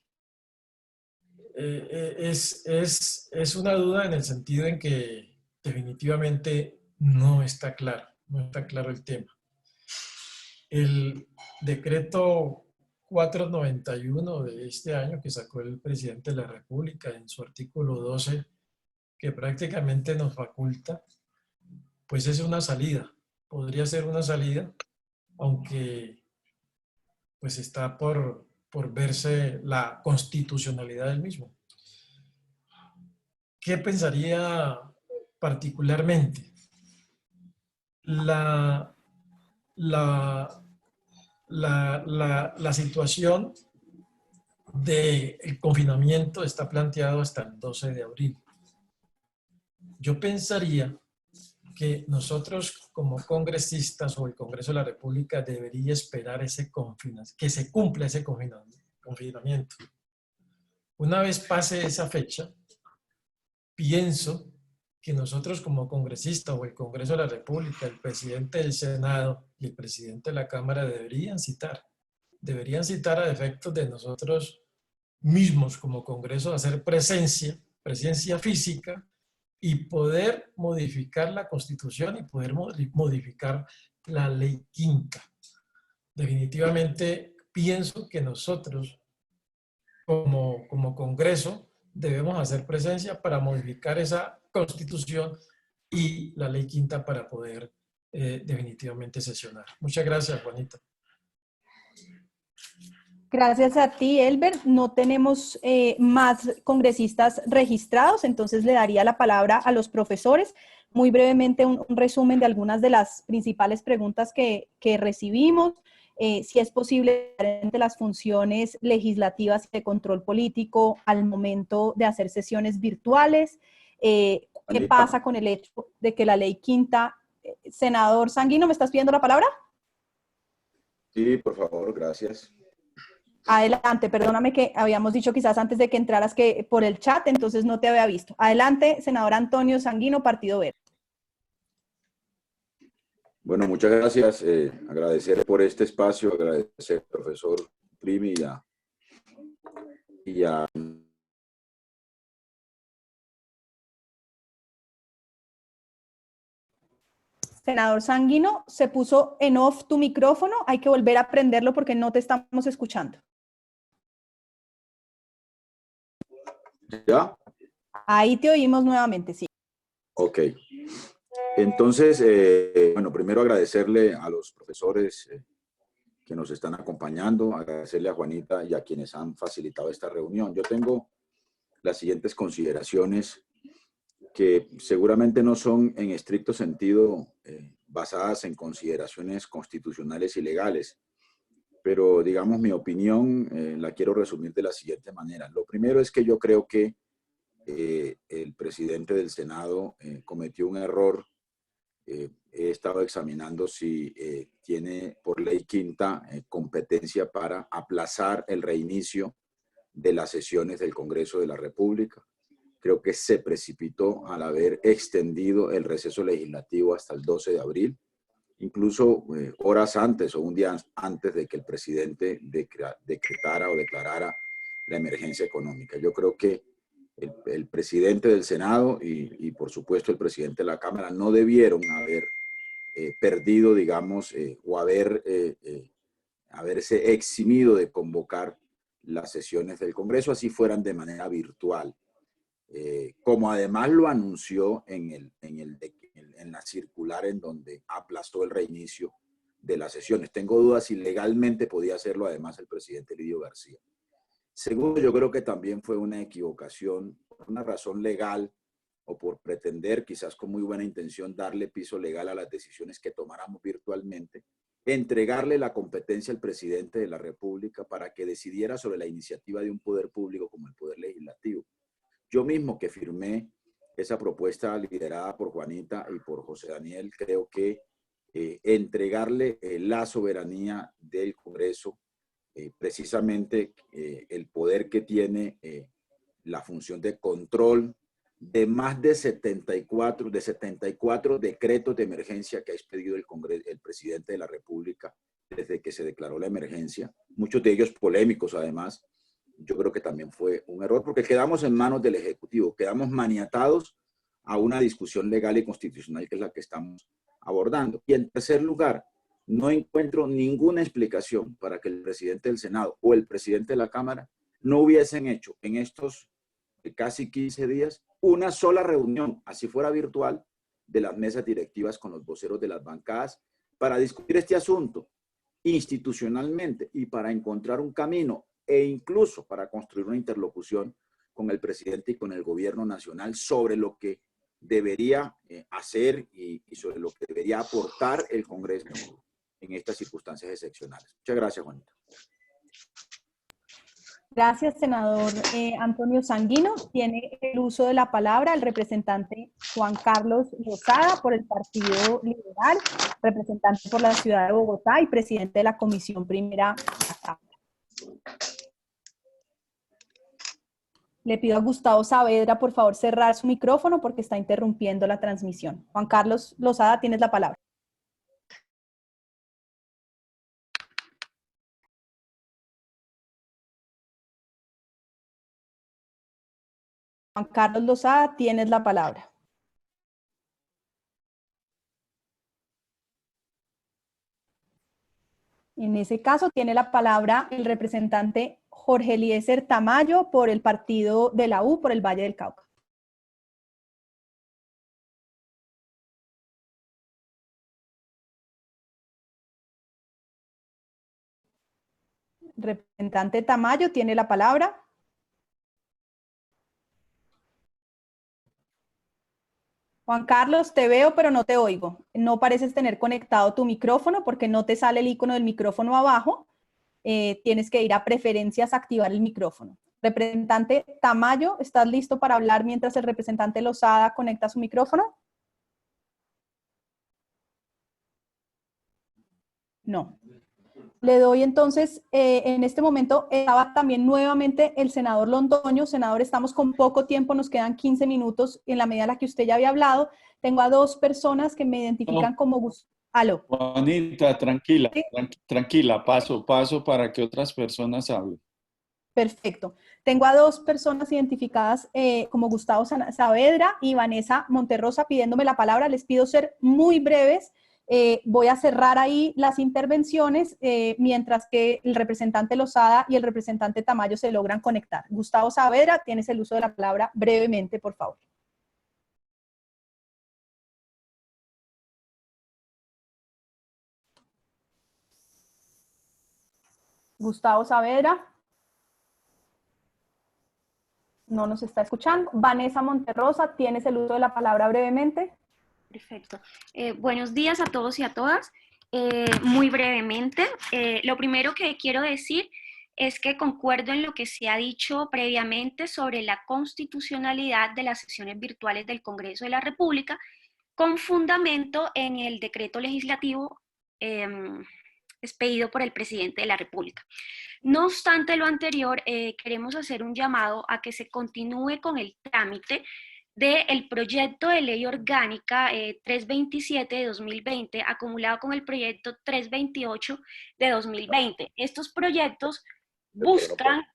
Es una duda en el sentido en que definitivamente no está claro el tema. El decreto 491 de este año que sacó el presidente de la República en su artículo 12, que prácticamente nos faculta, pues es una salida, podría ser una salida, aunque pues está por verse la constitucionalidad del mismo. ¿Qué pensaría particularmente? La situación del confinamiento está planteado hasta el 12 de abril. Yo pensaría que nosotros como congresistas o el Congreso de la República debería esperar que se cumpla ese confinamiento. Una vez pase esa fecha, pienso que nosotros como congresistas o el Congreso de la República, el presidente del Senado y el presidente de la Cámara deberían citar a efectos de nosotros mismos como Congreso hacer presencia física y poder modificar la Constitución y poder modificar la Ley Quinta. Definitivamente pienso que nosotros como Congreso debemos hacer presencia para modificar esa Constitución y la Ley Quinta para poder definitivamente sesionar. Muchas gracias, Juanita. Gracias a ti, Elber. No tenemos más congresistas registrados, entonces le daría la palabra a los profesores. Muy brevemente, un resumen de algunas de las principales preguntas que recibimos. Si es posible, entre las funciones legislativas y de control político al momento de hacer sesiones virtuales. ¿Qué pasa con el hecho de que la ley quinta... Senador Sanguino, ¿me estás pidiendo la palabra? Sí, por favor, gracias. Adelante, perdóname que habíamos dicho quizás antes de que entraras que por el chat, entonces no te había visto. Adelante, senador Antonio Sanguino, Partido Verde. Bueno, muchas gracias. Agradecer por este espacio, agradecer al profesor Primi y a Senador Sanguino, se puso en off tu micrófono, hay que volver a prenderlo porque no te estamos escuchando. ¿Ya? Ahí te oímos nuevamente, sí. Ok. Entonces, bueno, primero agradecerle a los profesores que nos están acompañando, agradecerle a Juanita y a quienes han facilitado esta reunión. Yo tengo las siguientes consideraciones que seguramente no son en estricto sentido basadas en consideraciones constitucionales y legales, pero digamos mi opinión la quiero resumir de la siguiente manera. Lo primero es que yo creo que el presidente del Senado cometió un error. He estado examinando si tiene por ley quinta competencia para aplazar el reinicio de las sesiones del Congreso de la República. Creo que se precipitó al haber extendido el receso legislativo hasta el 12 de abril, incluso horas antes o un día antes de que el presidente decretara o declarara la emergencia económica. Yo creo que el presidente del Senado y por supuesto el presidente de la Cámara no debieron haber perdido, digamos, o haberse eximido de convocar las sesiones del Congreso, así fueran de manera virtual. Como además lo anunció en la circular en donde aplazó el reinicio de las sesiones. Tengo dudas si legalmente podía hacerlo además el presidente Lidio García. Segundo, yo creo que también fue una equivocación, por una razón legal o por pretender, quizás con muy buena intención, darle piso legal a las decisiones que tomáramos virtualmente, entregarle la competencia al presidente de la República para que decidiera sobre la iniciativa de un poder público como el Poder Legislativo. Yo mismo que firmé esa propuesta liderada por Juanita y por José Daniel, creo que entregarle la soberanía del Congreso, precisamente el poder que tiene la función de control de más de 74 decretos de emergencia que ha expedido el presidente de la República desde que se declaró la emergencia, muchos de ellos polémicos además. Yo creo que también fue un error porque quedamos en manos del Ejecutivo, quedamos maniatados a una discusión legal y constitucional que es la que estamos abordando. Y en tercer lugar, no encuentro ninguna explicación para que el presidente del Senado o el presidente de la Cámara no hubiesen hecho en estos casi 15 días una sola reunión, así fuera virtual, de las mesas directivas con los voceros de las bancadas para discutir este asunto institucionalmente y para encontrar un camino e incluso para construir una interlocución con el presidente y con el gobierno nacional sobre lo que debería hacer y sobre lo que debería aportar el Congreso en estas circunstancias excepcionales. Muchas gracias, Juanita. Gracias, senador Antonio Sanguino. Tiene el uso de la palabra el representante Juan Carlos Lozada por el Partido Liberal, representante por la Ciudad de Bogotá y presidente de la Comisión Primera. Le pido a Gustavo Saavedra, por favor, cerrar su micrófono porque está interrumpiendo la transmisión. Juan Carlos Lozada, tienes la palabra. Juan Carlos Lozada, tienes la palabra. En ese caso, tiene la palabra el representante Jorge Eliezer Tamayo por el partido de la U, por el Valle del Cauca. Representante Tamayo tiene la palabra. Juan Carlos, te veo pero no te oigo. No pareces tener conectado tu micrófono porque no te sale el icono del micrófono abajo. Tienes que ir a preferencias, activar el micrófono. Representante Tamayo, ¿estás listo para hablar mientras el representante Lozada conecta su micrófono? No. Le doy entonces, en este momento estaba también nuevamente el senador Londoño. Senador, estamos con poco tiempo, nos quedan 15 minutos. En la medida en la que usted ya había hablado, tengo a dos personas que me identifican como... Aló. Juanita, tranquila, ¿Sí? tranquila, paso para que otras personas hablen. Perfecto. Tengo a dos personas identificadas como Gustavo Saavedra y Vanessa Monterrosa pidiéndome la palabra. Les pido ser muy breves. Voy a cerrar ahí las intervenciones mientras que el representante Lozada y el representante Tamayo se logran conectar. Gustavo Saavedra, tienes el uso de la palabra brevemente, por favor. Gustavo Saavedra. No nos está escuchando. Vanessa Monterrosa, tienes el uso de la palabra brevemente. Perfecto. Buenos días a todos y a todas. Muy brevemente, lo primero que quiero decir es que concuerdo en lo que se ha dicho previamente sobre la constitucionalidad de las sesiones virtuales del Congreso de la República, con fundamento en el decreto legislativo expedido por el presidente de la República. No obstante lo anterior, queremos hacer un llamado a que se continúe con el trámite del proyecto de ley orgánica 327 de 2020, acumulado con el proyecto 328 de 2020. Estos proyectos buscan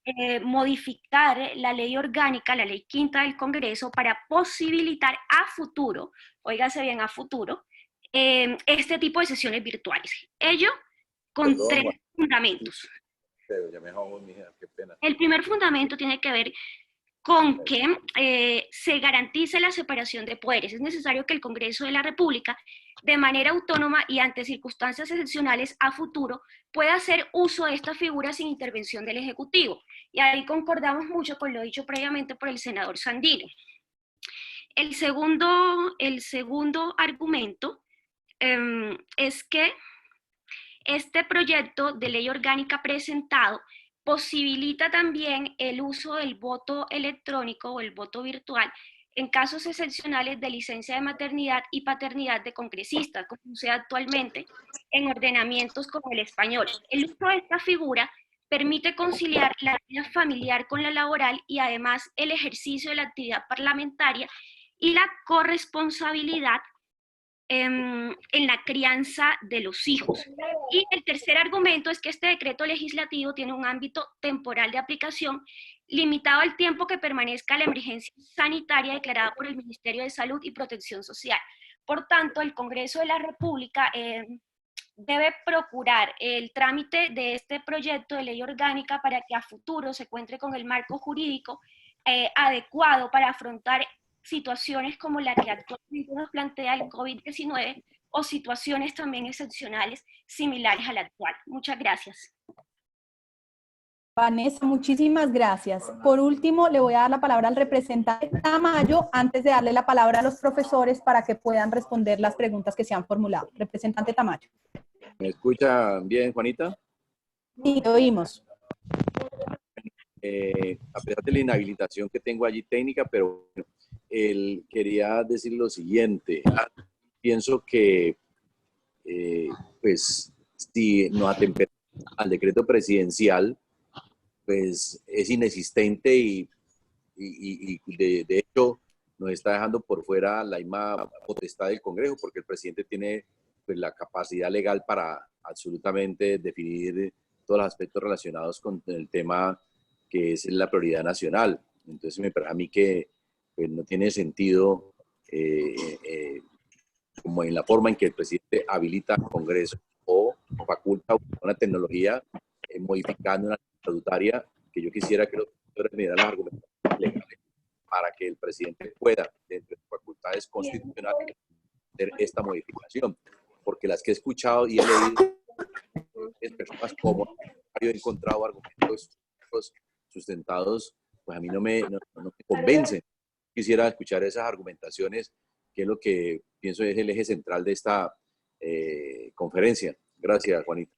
modificar la ley orgánica, la ley quinta del Congreso, para posibilitar a futuro, óigase bien, a futuro, este tipo de sesiones virtuales. Ello con tres fundamentos. Pero ya me jodo, mija, qué pena. El primer fundamento tiene que ver con que se garantice la separación de poderes. Es necesario que el Congreso de la República, de manera autónoma y ante circunstancias excepcionales a futuro, pueda hacer uso de esta figura sin intervención del Ejecutivo. Y ahí concordamos mucho con lo dicho previamente por el senador Sandino. El segundo argumento es que este proyecto de ley orgánica presentado posibilita también el uso del voto electrónico o el voto virtual en casos excepcionales de licencia de maternidad y paternidad de congresistas, como sucede actualmente en ordenamientos como el español. El uso de esta figura permite conciliar la vida familiar con la laboral y además el ejercicio de la actividad parlamentaria y la corresponsabilidad en la crianza de los hijos. Y el tercer argumento es que este decreto legislativo tiene un ámbito temporal de aplicación limitado al tiempo que permanezca la emergencia sanitaria declarada por el Ministerio de Salud y Protección Social. Por tanto, el Congreso de la República debe procurar el trámite de este proyecto de ley orgánica para que a futuro se encuentre con el marco jurídico adecuado para afrontar situaciones como la que actualmente nos plantea el COVID-19 o situaciones también excepcionales similares a la actual. Muchas gracias. Vanessa, muchísimas gracias. Por último, le voy a dar la palabra al representante Tamayo antes de darle la palabra a los profesores para que puedan responder las preguntas que se han formulado. Representante Tamayo. ¿Me escucha bien, Juanita? Sí, te oímos. A pesar de la inhabilitación que tengo allí técnica, pero quería decir lo siguiente. Pienso que, pues, si nos atempera al decreto presidencial, pues es inexistente y de hecho nos está dejando por fuera la misma potestad del Congreso, porque el presidente tiene pues, la capacidad legal para absolutamente definir todos los aspectos relacionados con el tema que es la prioridad nacional. Entonces me parece a mí que pues, no tiene sentido como en la forma en que el presidente habilita al Congreso o faculta una tecnología modificando una estatutaria, que yo quisiera que los profesores me dieran las argumentaciones legales para que el presidente pueda, dentro de sus facultades constitucionales, hacer esta modificación. Porque las que he escuchado y he leído es personas como he encontrado argumentos sustentados, pues a mí no me convencen. Quisiera escuchar esas argumentaciones, que es lo que pienso es el eje central de esta conferencia. Gracias, Juanita.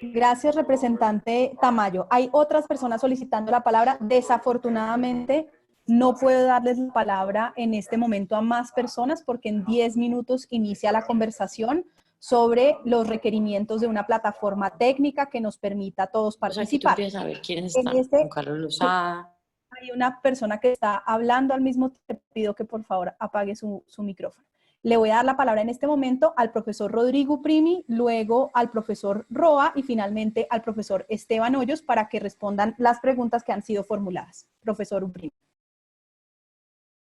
Gracias, representante Tamayo. Hay otras personas solicitando la palabra. Desafortunadamente, no puedo darles la palabra en este momento a más personas porque en 10 minutos inicia la conversación sobre los requerimientos de una plataforma técnica que nos permita a todos participar. Aquí tú empiezas a ver quiénes están. Juan Carlos Lozada. Hay una persona que está hablando al mismo tiempo. Te pido que por favor apague su micrófono. Le voy a dar la palabra en este momento al profesor Rodrigo Primi, luego al profesor Roa y finalmente al profesor Esteban Hoyos para que respondan las preguntas que han sido formuladas. Profesor Primi.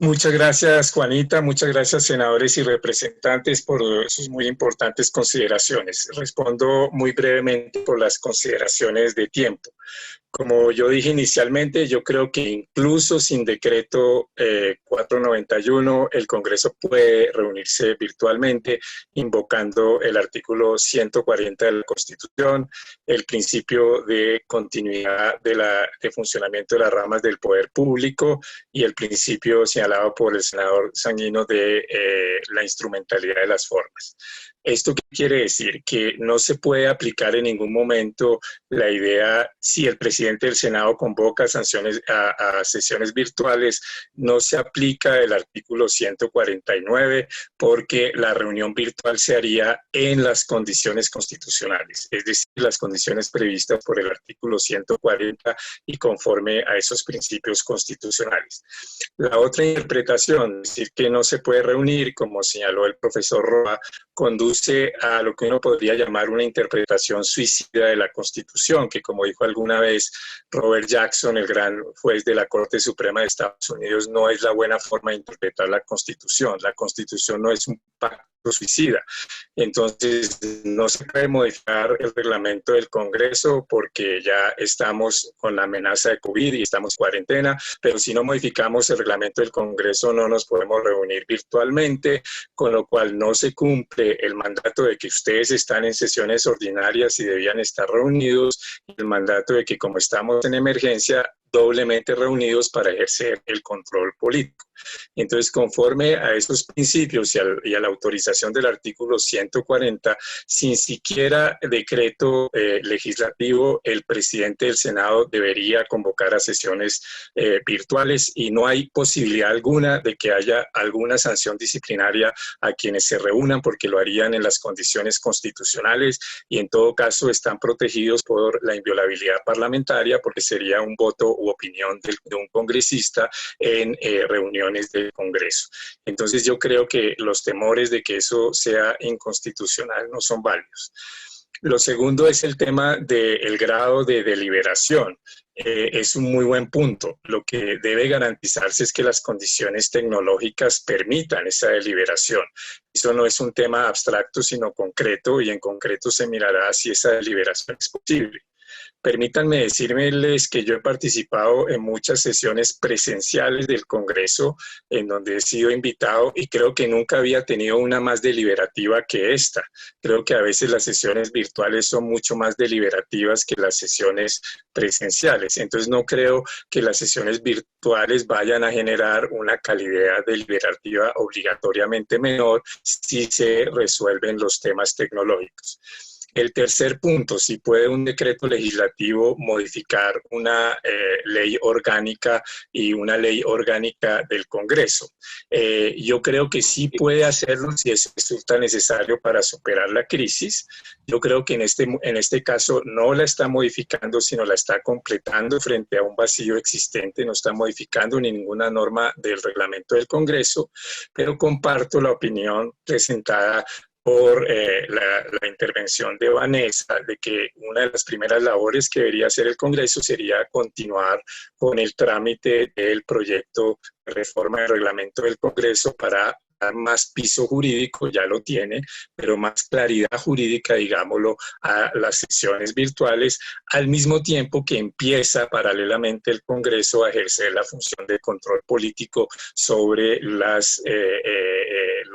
Muchas gracias, Juanita. Muchas gracias, senadores y representantes, por sus muy importantes consideraciones. Respondo muy brevemente por las consideraciones de tiempo. Como yo dije inicialmente, yo creo que incluso sin decreto 491, el Congreso puede reunirse virtualmente, invocando el artículo 140 de la Constitución, el principio de continuidad de funcionamiento de las ramas del poder público y el principio señalado por el senador Sanguino de la instrumentalidad de las formas. ¿Esto qué quiere decir? Que no se puede aplicar en ningún momento la idea, si el presidente del Senado convoca a sesiones virtuales, no se aplica el artículo 149 porque la reunión virtual se haría en las condiciones constitucionales, es decir, las condiciones previstas por el artículo 140 y conforme a esos principios constitucionales. La otra interpretación, es decir, que no se puede reunir, como señaló el profesor Roa, conduce a lo que uno podría llamar una interpretación suicida de la Constitución, que como dijo alguna vez Robert Jackson, el gran juez de la Corte Suprema de Estados Unidos, no es la buena forma de interpretar la Constitución. La Constitución no es un pacto suicida. Entonces, no se puede modificar el reglamento del Congreso porque ya estamos con la amenaza de COVID y estamos en cuarentena, pero si no modificamos el reglamento del Congreso no nos podemos reunir virtualmente, con lo cual no se cumple el mandato de que ustedes están en sesiones ordinarias y debían estar reunidos, y el mandato de que como estamos en emergencia, doblemente reunidos para ejercer el control político. Entonces, conforme a esos principios y a la autorización del artículo 140, sin siquiera decreto legislativo, el presidente del Senado debería convocar a sesiones virtuales y no hay posibilidad alguna de que haya alguna sanción disciplinaria a quienes se reúnan porque lo harían en las condiciones constitucionales y en todo caso están protegidos por la inviolabilidad parlamentaria porque sería un voto u opinión de un congresista en reuniones del Congreso. Entonces yo creo que los temores de que eso sea inconstitucional no son válidos. Lo segundo es el tema del grado de deliberación. Es un muy buen punto. Lo que debe garantizarse es que las condiciones tecnológicas permitan esa deliberación. Eso no es un tema abstracto, sino concreto, y en concreto se mirará si esa deliberación es posible. Permítanme decirles que yo he participado en muchas sesiones presenciales del Congreso en donde he sido invitado y creo que nunca había tenido una más deliberativa que esta. Creo que a veces las sesiones virtuales son mucho más deliberativas que las sesiones presenciales. Entonces no creo que las sesiones virtuales vayan a generar una calidad deliberativa obligatoriamente menor si se resuelven los temas tecnológicos. El tercer punto, si puede un decreto legislativo modificar una ley orgánica y una ley orgánica del Congreso. Yo creo que sí puede hacerlo si eso resulta necesario para superar la crisis. Yo creo que en este caso no la está modificando, sino la está completando frente a un vacío existente, no está modificando ni ninguna norma del reglamento del Congreso, pero comparto la opinión presentada por la intervención de Vanessa, de que una de las primeras labores que debería hacer el Congreso sería continuar con el trámite del proyecto de reforma del reglamento del Congreso para dar más piso jurídico, ya lo tiene, pero más claridad jurídica, digámoslo, a las sesiones virtuales, al mismo tiempo que empieza paralelamente el Congreso a ejercer la función de control político sobre los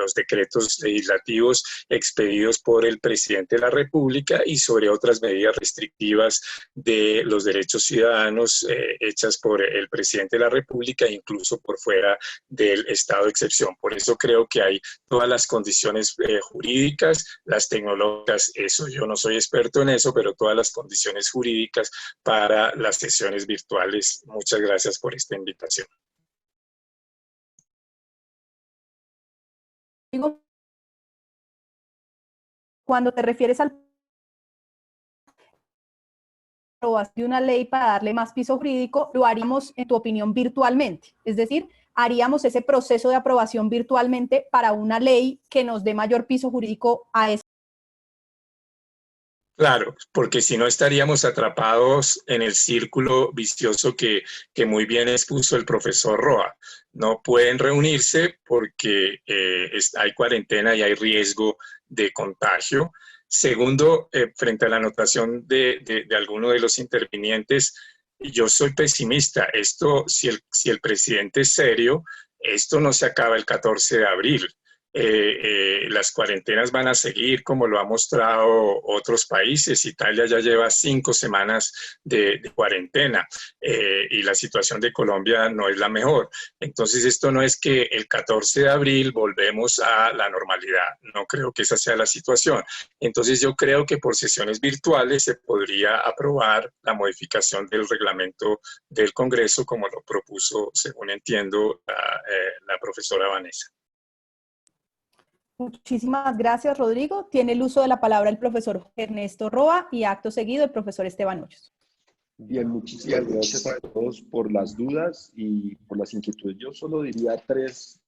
los decretos legislativos expedidos por el presidente de la República y sobre otras medidas restrictivas de los derechos ciudadanos hechas por el presidente de la República, incluso por fuera del estado de excepción. Por eso creo que hay todas las condiciones jurídicas, las tecnológicas, eso yo no soy experto en eso, pero todas las condiciones jurídicas para las sesiones virtuales. Muchas gracias por esta invitación. Cuando te refieres al de una ley para darle más piso jurídico, lo haríamos, en tu opinión, virtualmente. Es decir, haríamos ese proceso de aprobación virtualmente para una ley que nos dé mayor piso jurídico a esa. Claro, porque si no estaríamos atrapados en el círculo vicioso que muy bien expuso el profesor Roa. No pueden reunirse porque hay cuarentena y hay riesgo de contagio. Segundo, frente a la anotación de alguno de los intervinientes, yo soy pesimista. Esto, si el presidente es serio, esto no se acaba el 14 de abril. Las cuarentenas van a seguir como lo han mostrado otros países. Italia ya lleva 5 semanas de cuarentena y la situación de Colombia no es la mejor. Entonces esto no es que el 14 de abril volvemos a la normalidad. No creo que esa sea la situación. Entonces yo creo que por sesiones virtuales se podría aprobar la modificación del reglamento del Congreso como lo propuso, según entiendo, la profesora Vanessa. Muchísimas gracias, Rodrigo. Tiene el uso de la palabra el profesor Ernesto Roa y acto seguido el profesor Esteban Hoyos. Bien, muchísimas gracias a todos por las dudas y por las inquietudes. Yo solo diría tres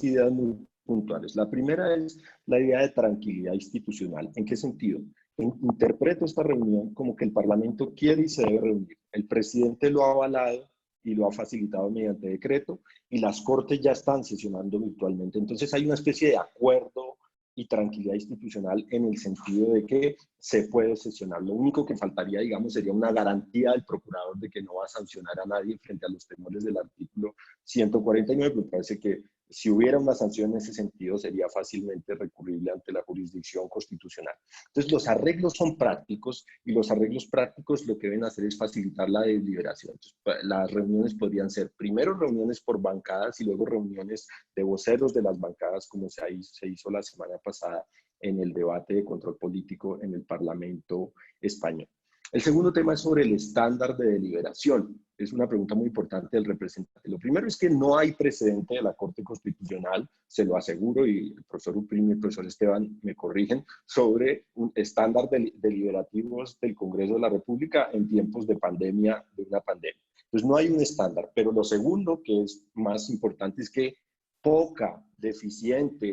ideas muy puntuales. La primera es la idea de tranquilidad institucional. ¿En qué sentido? Interpreto esta reunión como que el Parlamento quiere y se debe reunir. El presidente lo ha avalado y lo ha facilitado mediante decreto, y las Cortes ya están sesionando virtualmente. Entonces hay una especie de acuerdo y tranquilidad institucional en el sentido de que se puede sesionar. Lo único que faltaría, digamos, sería una garantía del procurador de que no va a sancionar a nadie frente a los temores del artículo 149, me parece que si hubiera una sanción en ese sentido sería fácilmente recurrible ante la jurisdicción constitucional. Entonces los arreglos son prácticos y los arreglos prácticos lo que deben hacer es facilitar la deliberación. Entonces, las reuniones podrían ser primero reuniones por bancadas y luego reuniones de voceros de las bancadas como se hizo la semana pasada en el debate de control político en el Parlamento español. El segundo tema es sobre el estándar de deliberación. Es una pregunta muy importante del representante. Lo primero es que no hay precedente de la Corte Constitucional, se lo aseguro, y el profesor Uprimi y el profesor Esteban me corrigen, sobre un estándar deliberativos del Congreso de la República en tiempos de pandemia, de una pandemia. Entonces no hay un estándar. Pero lo segundo, que es más importante, es que poca, deficiente,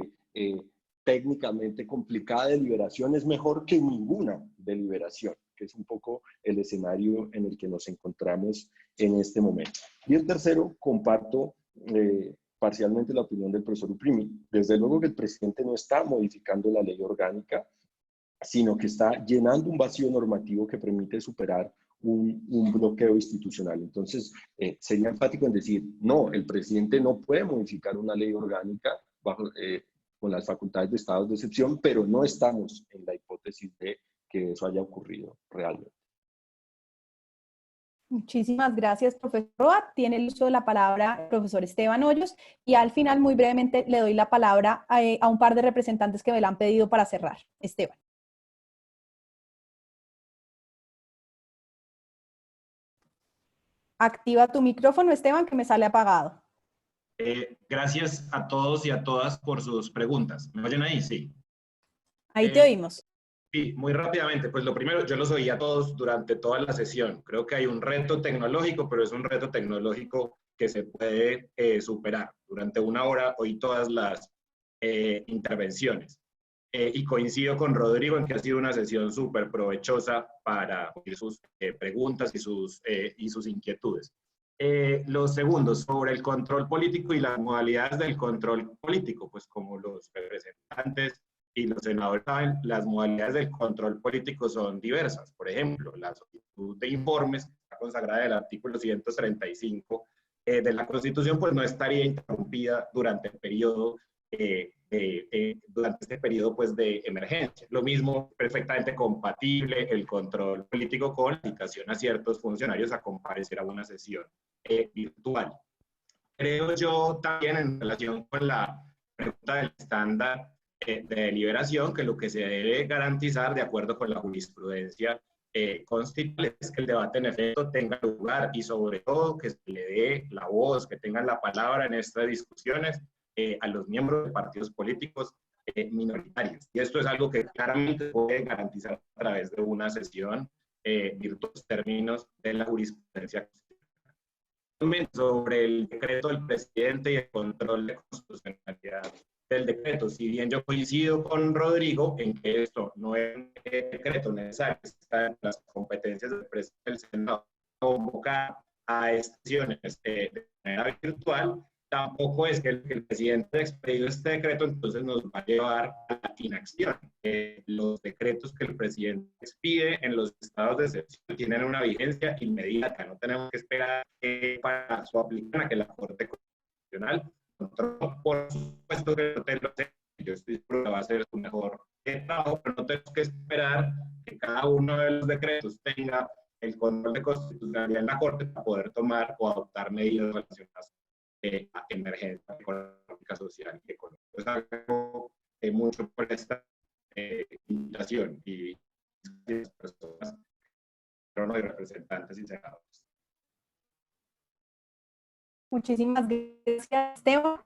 técnicamente complicada deliberación es mejor que ninguna deliberación, que es un poco el escenario en el que nos encontramos en este momento. Y el tercero, comparto parcialmente la opinión del profesor Uprimi. Desde luego que el presidente no está modificando la ley orgánica, sino que está llenando un vacío normativo que permite superar un bloqueo institucional. Entonces, sería enfático en decir, no, el presidente no puede modificar una ley orgánica con las facultades de estados de excepción, pero no estamos en la hipótesis de que eso haya ocurrido realmente. Muchísimas gracias, profesor Roa. Tiene el uso de la palabra el profesor Esteban Hoyos y al final, muy brevemente, le doy la palabra a un par de representantes que me la han pedido para cerrar. Esteban. Activa tu micrófono, Esteban, que me sale apagado. Gracias a todos y a todas por sus preguntas. ¿Me oyen ahí? Sí. Ahí te oímos. Sí, muy rápidamente. Pues lo primero, yo los oí a todos durante toda la sesión. Creo que hay un reto tecnológico, pero es un reto tecnológico que se puede superar. Durante una hora oí todas las intervenciones. Y coincido con Rodrigo en que ha sido una sesión súper provechosa para oír sus preguntas y sus inquietudes. Lo segundo, sobre el control político y las modalidades del control político, pues como los representantes y los senadores saben, las modalidades del control político son diversas. Por ejemplo, la solicitud de informes, que está consagrada en el artículo 135 de la Constitución, pues no estaría interrumpida durante el periodo durante este periodo pues, de emergencia. Lo mismo, perfectamente compatible el control político con la invitación a ciertos funcionarios a comparecer a una sesión virtual. Creo yo también en relación con la pregunta del estándar de deliberación, que lo que se debe garantizar de acuerdo con la jurisprudencia constitucional es que el debate en efecto tenga lugar y sobre todo que se le dé la voz, que tengan la palabra en estas discusiones a los miembros de partidos políticos minoritarios. Y esto es algo que claramente puede garantizar a través de una sesión virtual en términos de la jurisprudencia constitucional. Sobre el decreto del presidente y el control de constitucionalidad del decreto. Si bien yo coincido con Rodrigo en que esto no es un decreto necesario, está en las competencias del presidente del Senado convocar a sesiones de manera virtual, tampoco es que el presidente ha expedido este decreto, entonces nos va a llevar a la inacción. Los decretos que el presidente expide en los estados de excepción tienen una vigencia inmediata, no tenemos que esperar para su aplicación a que la Corte Constitucional controle. Por supuesto que no tengo, yo estoy seguro que va a hacer su mejor trabajo, pero no tenemos que esperar que cada uno de los decretos tenga el control de constitucionalidad en la Corte para poder tomar o adoptar medidas relacionadas a emergencia económica, social y económica. Es algo mucho por esta invitación y las personas, pero no hay representantes y senadores. Muchísimas gracias, Esteban.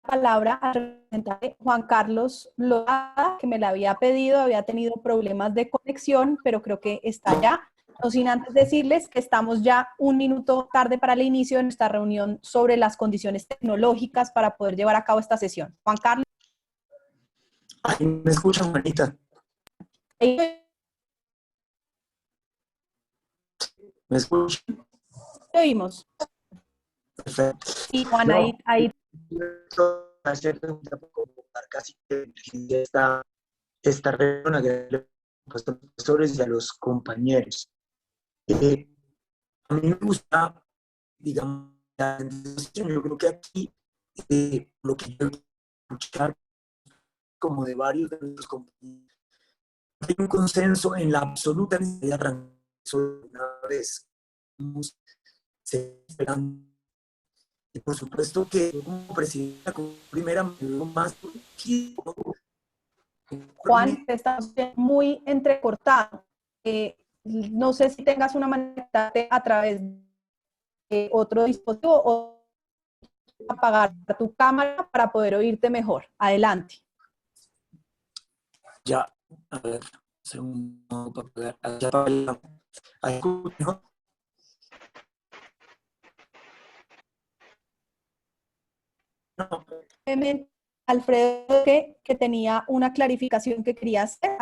Palabra al representante Juan Carlos Lozada, que me la había pedido, había tenido problemas de conexión, pero creo que está ya. No sin antes decirles que estamos ya un minuto tarde para el inicio de nuestra reunión sobre las condiciones tecnológicas para poder llevar a cabo esta sesión. Juan Carlos. Ay, ¿me escuchan, Juanita? ¿Me escuchan? Te oímos. Perfecto. Sí, Juan, ahí. Hacer pregunta para convocar casi que esta reunión a los profesores y a los compañeros. A mí me gusta, digamos, la sensación, yo creo que aquí lo que yo escuchar como de varios de nuestros compañeros, hay un consenso en la absoluta necesidad de una vez se esperan. Y por supuesto que yo como presidenta, como primera, me veo más Juan, te estás muy entrecortado. No sé si tengas una manera de a través de otro dispositivo o apagar tu cámara para poder oírte mejor. Adelante. Ya, a ver, segundo para apagar. Ahí, ¿no? No. Alfredo, que tenía una clarificación que quería hacer.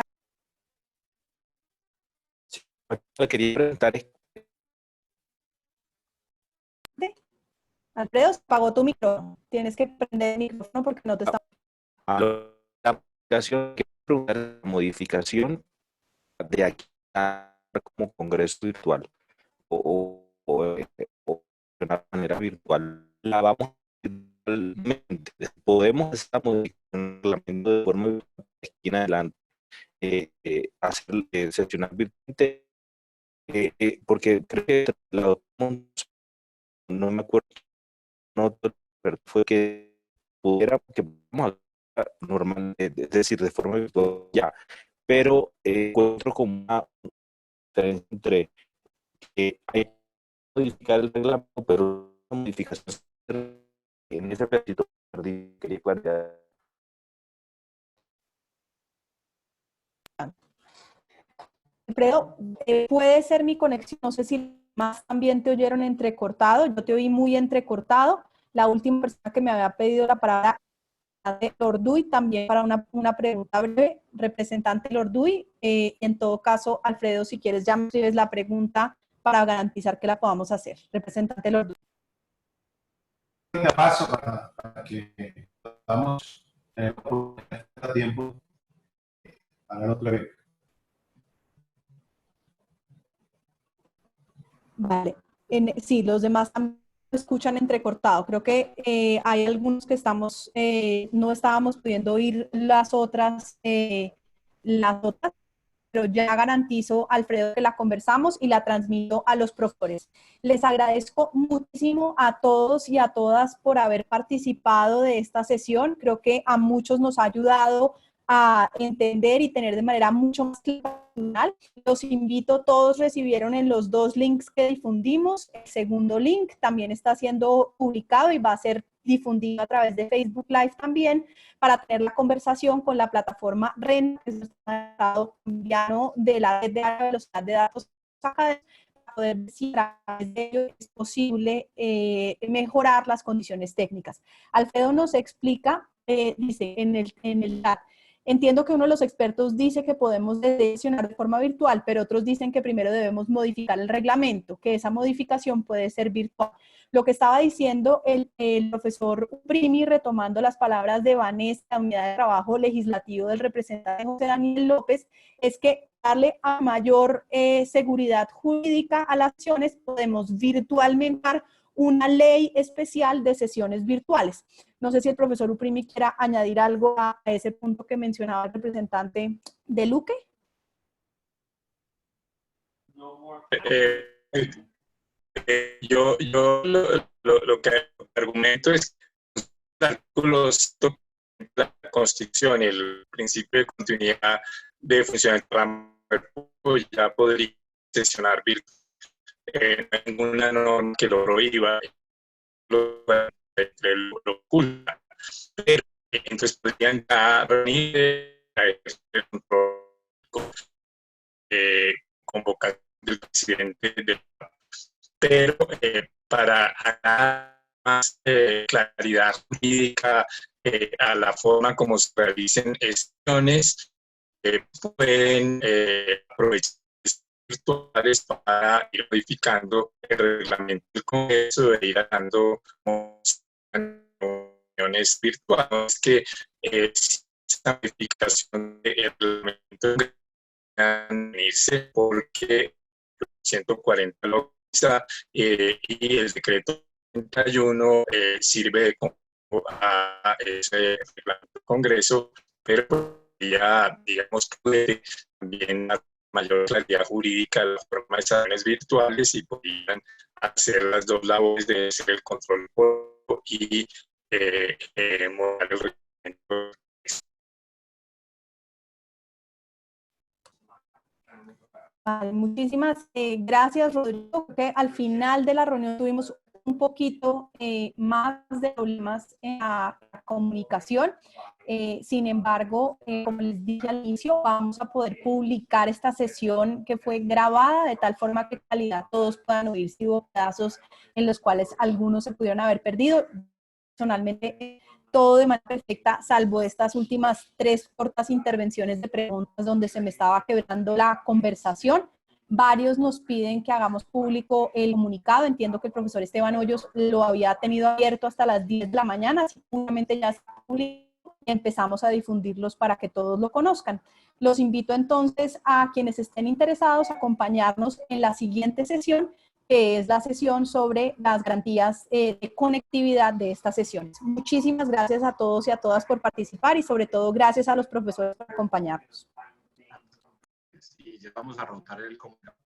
Le quería preguntar. Alfredo, se apagó tu micrófono. Tienes que prender el micrófono porque no te está... La aplicación que preguntar la modificación de aquí a como congreso virtual o de una manera virtual la vamos virtualmente. Podemos estar modificando el reglamento de forma de aquí en adelante, hacer sesionar virtualmente, porque creo que no me acuerdo, no, pero fue que pudiera, que vamos a normal, es decir, de forma virtual ya, pero encuentro como una diferencia entre que hay que modificar el reglamento, pero una modificación en ese pedacito quería claridad. Alfredo, puede ser mi conexión, no sé si más también te oyeron entrecortado, yo te oí muy entrecortado. La última persona que me había pedido la palabra de Lorduy, también para una pregunta breve, representante Lorduy. En todo caso, Alfredo, si quieres ya me escribes la pregunta para garantizar que la podamos hacer. Representante Lorduy. Paso para que podamos tener tiempo para otra vez. Vale. Sí, los demás también escuchan entrecortado. Creo que hay algunos que estamos, no estábamos pudiendo oír las otras, pero ya garantizo, Alfredo, que la conversamos y la transmito a los profesores. Les agradezco muchísimo a todos y a todas por haber participado de esta sesión. Creo que a muchos nos ha ayudado a entender y tener de manera mucho más clara. Los invito, todos recibieron en los 2 links que difundimos. El segundo link también está siendo publicado y va a ser difundido a través de Facebook Live también, para tener la conversación con la plataforma REN, que es el estado colombiano de la red de alta velocidad de datos académicos, para poder ver si a través de ello es posible mejorar las condiciones técnicas. Alfredo nos explica, dice en el chat, entiendo que uno de los expertos dice que podemos sesionar de forma virtual, pero otros dicen que primero debemos modificar el reglamento, que esa modificación puede ser virtual. Lo que estaba diciendo el profesor Uprimi, retomando las palabras de Vanessa, la unidad de trabajo legislativo del representante José Daniel López, es que darle a mayor seguridad jurídica a las sesiones, podemos virtualmente dar una ley especial de sesiones virtuales. No sé si el profesor Uprimi quiera añadir algo a ese punto que mencionaba el representante de Luque. Yo lo que argumento es que los artículos de la Constitución y el principio de continuidad de funcionamiento ya podría sesionar virtual. No hay ninguna norma que lo prohíba, lo oculta. Pero entonces podrían reunir el control, convocar del presidente del. Pero para dar más claridad jurídica a la forma como se realicen sesiones, pueden aprovechar virtuales para ir modificando el reglamento del Congreso e ir dando reuniones virtuales que esta modificación del reglamento irse porque 140 lo y el decreto 31 sirve a ese reglamento del Congreso, pero ya digamos que puede también dar mayor claridad jurídica de la forma de sesiones virtuales y podrían hacer las dos labores de hacer el control y mover el reglamento. Vale, muchísimas gracias, Rodrigo. Que al final de la reunión tuvimos un poquito más de problemas en la comunicación. Sin embargo, como les dije al inicio, vamos a poder publicar esta sesión que fue grabada de tal forma que calidad todos puedan oír si hubo pedazos en los cuales algunos se pudieron haber perdido. Personalmente, todo de manera perfecta, salvo estas últimas 3 cortas intervenciones de preguntas donde se me estaba quebrando la conversación. Varios nos piden que hagamos público el comunicado. Entiendo que el profesor Esteban Hoyos lo había tenido abierto hasta las 10 de la mañana, seguramente ya está público y empezamos a difundirlos para que todos lo conozcan. Los invito entonces a quienes estén interesados a acompañarnos en la siguiente sesión, que es la sesión sobre las garantías de conectividad de estas sesiones. Muchísimas gracias a todos y a todas por participar y sobre todo gracias a los profesores por acompañarnos. Sí, ya vamos a rotar el comunicado.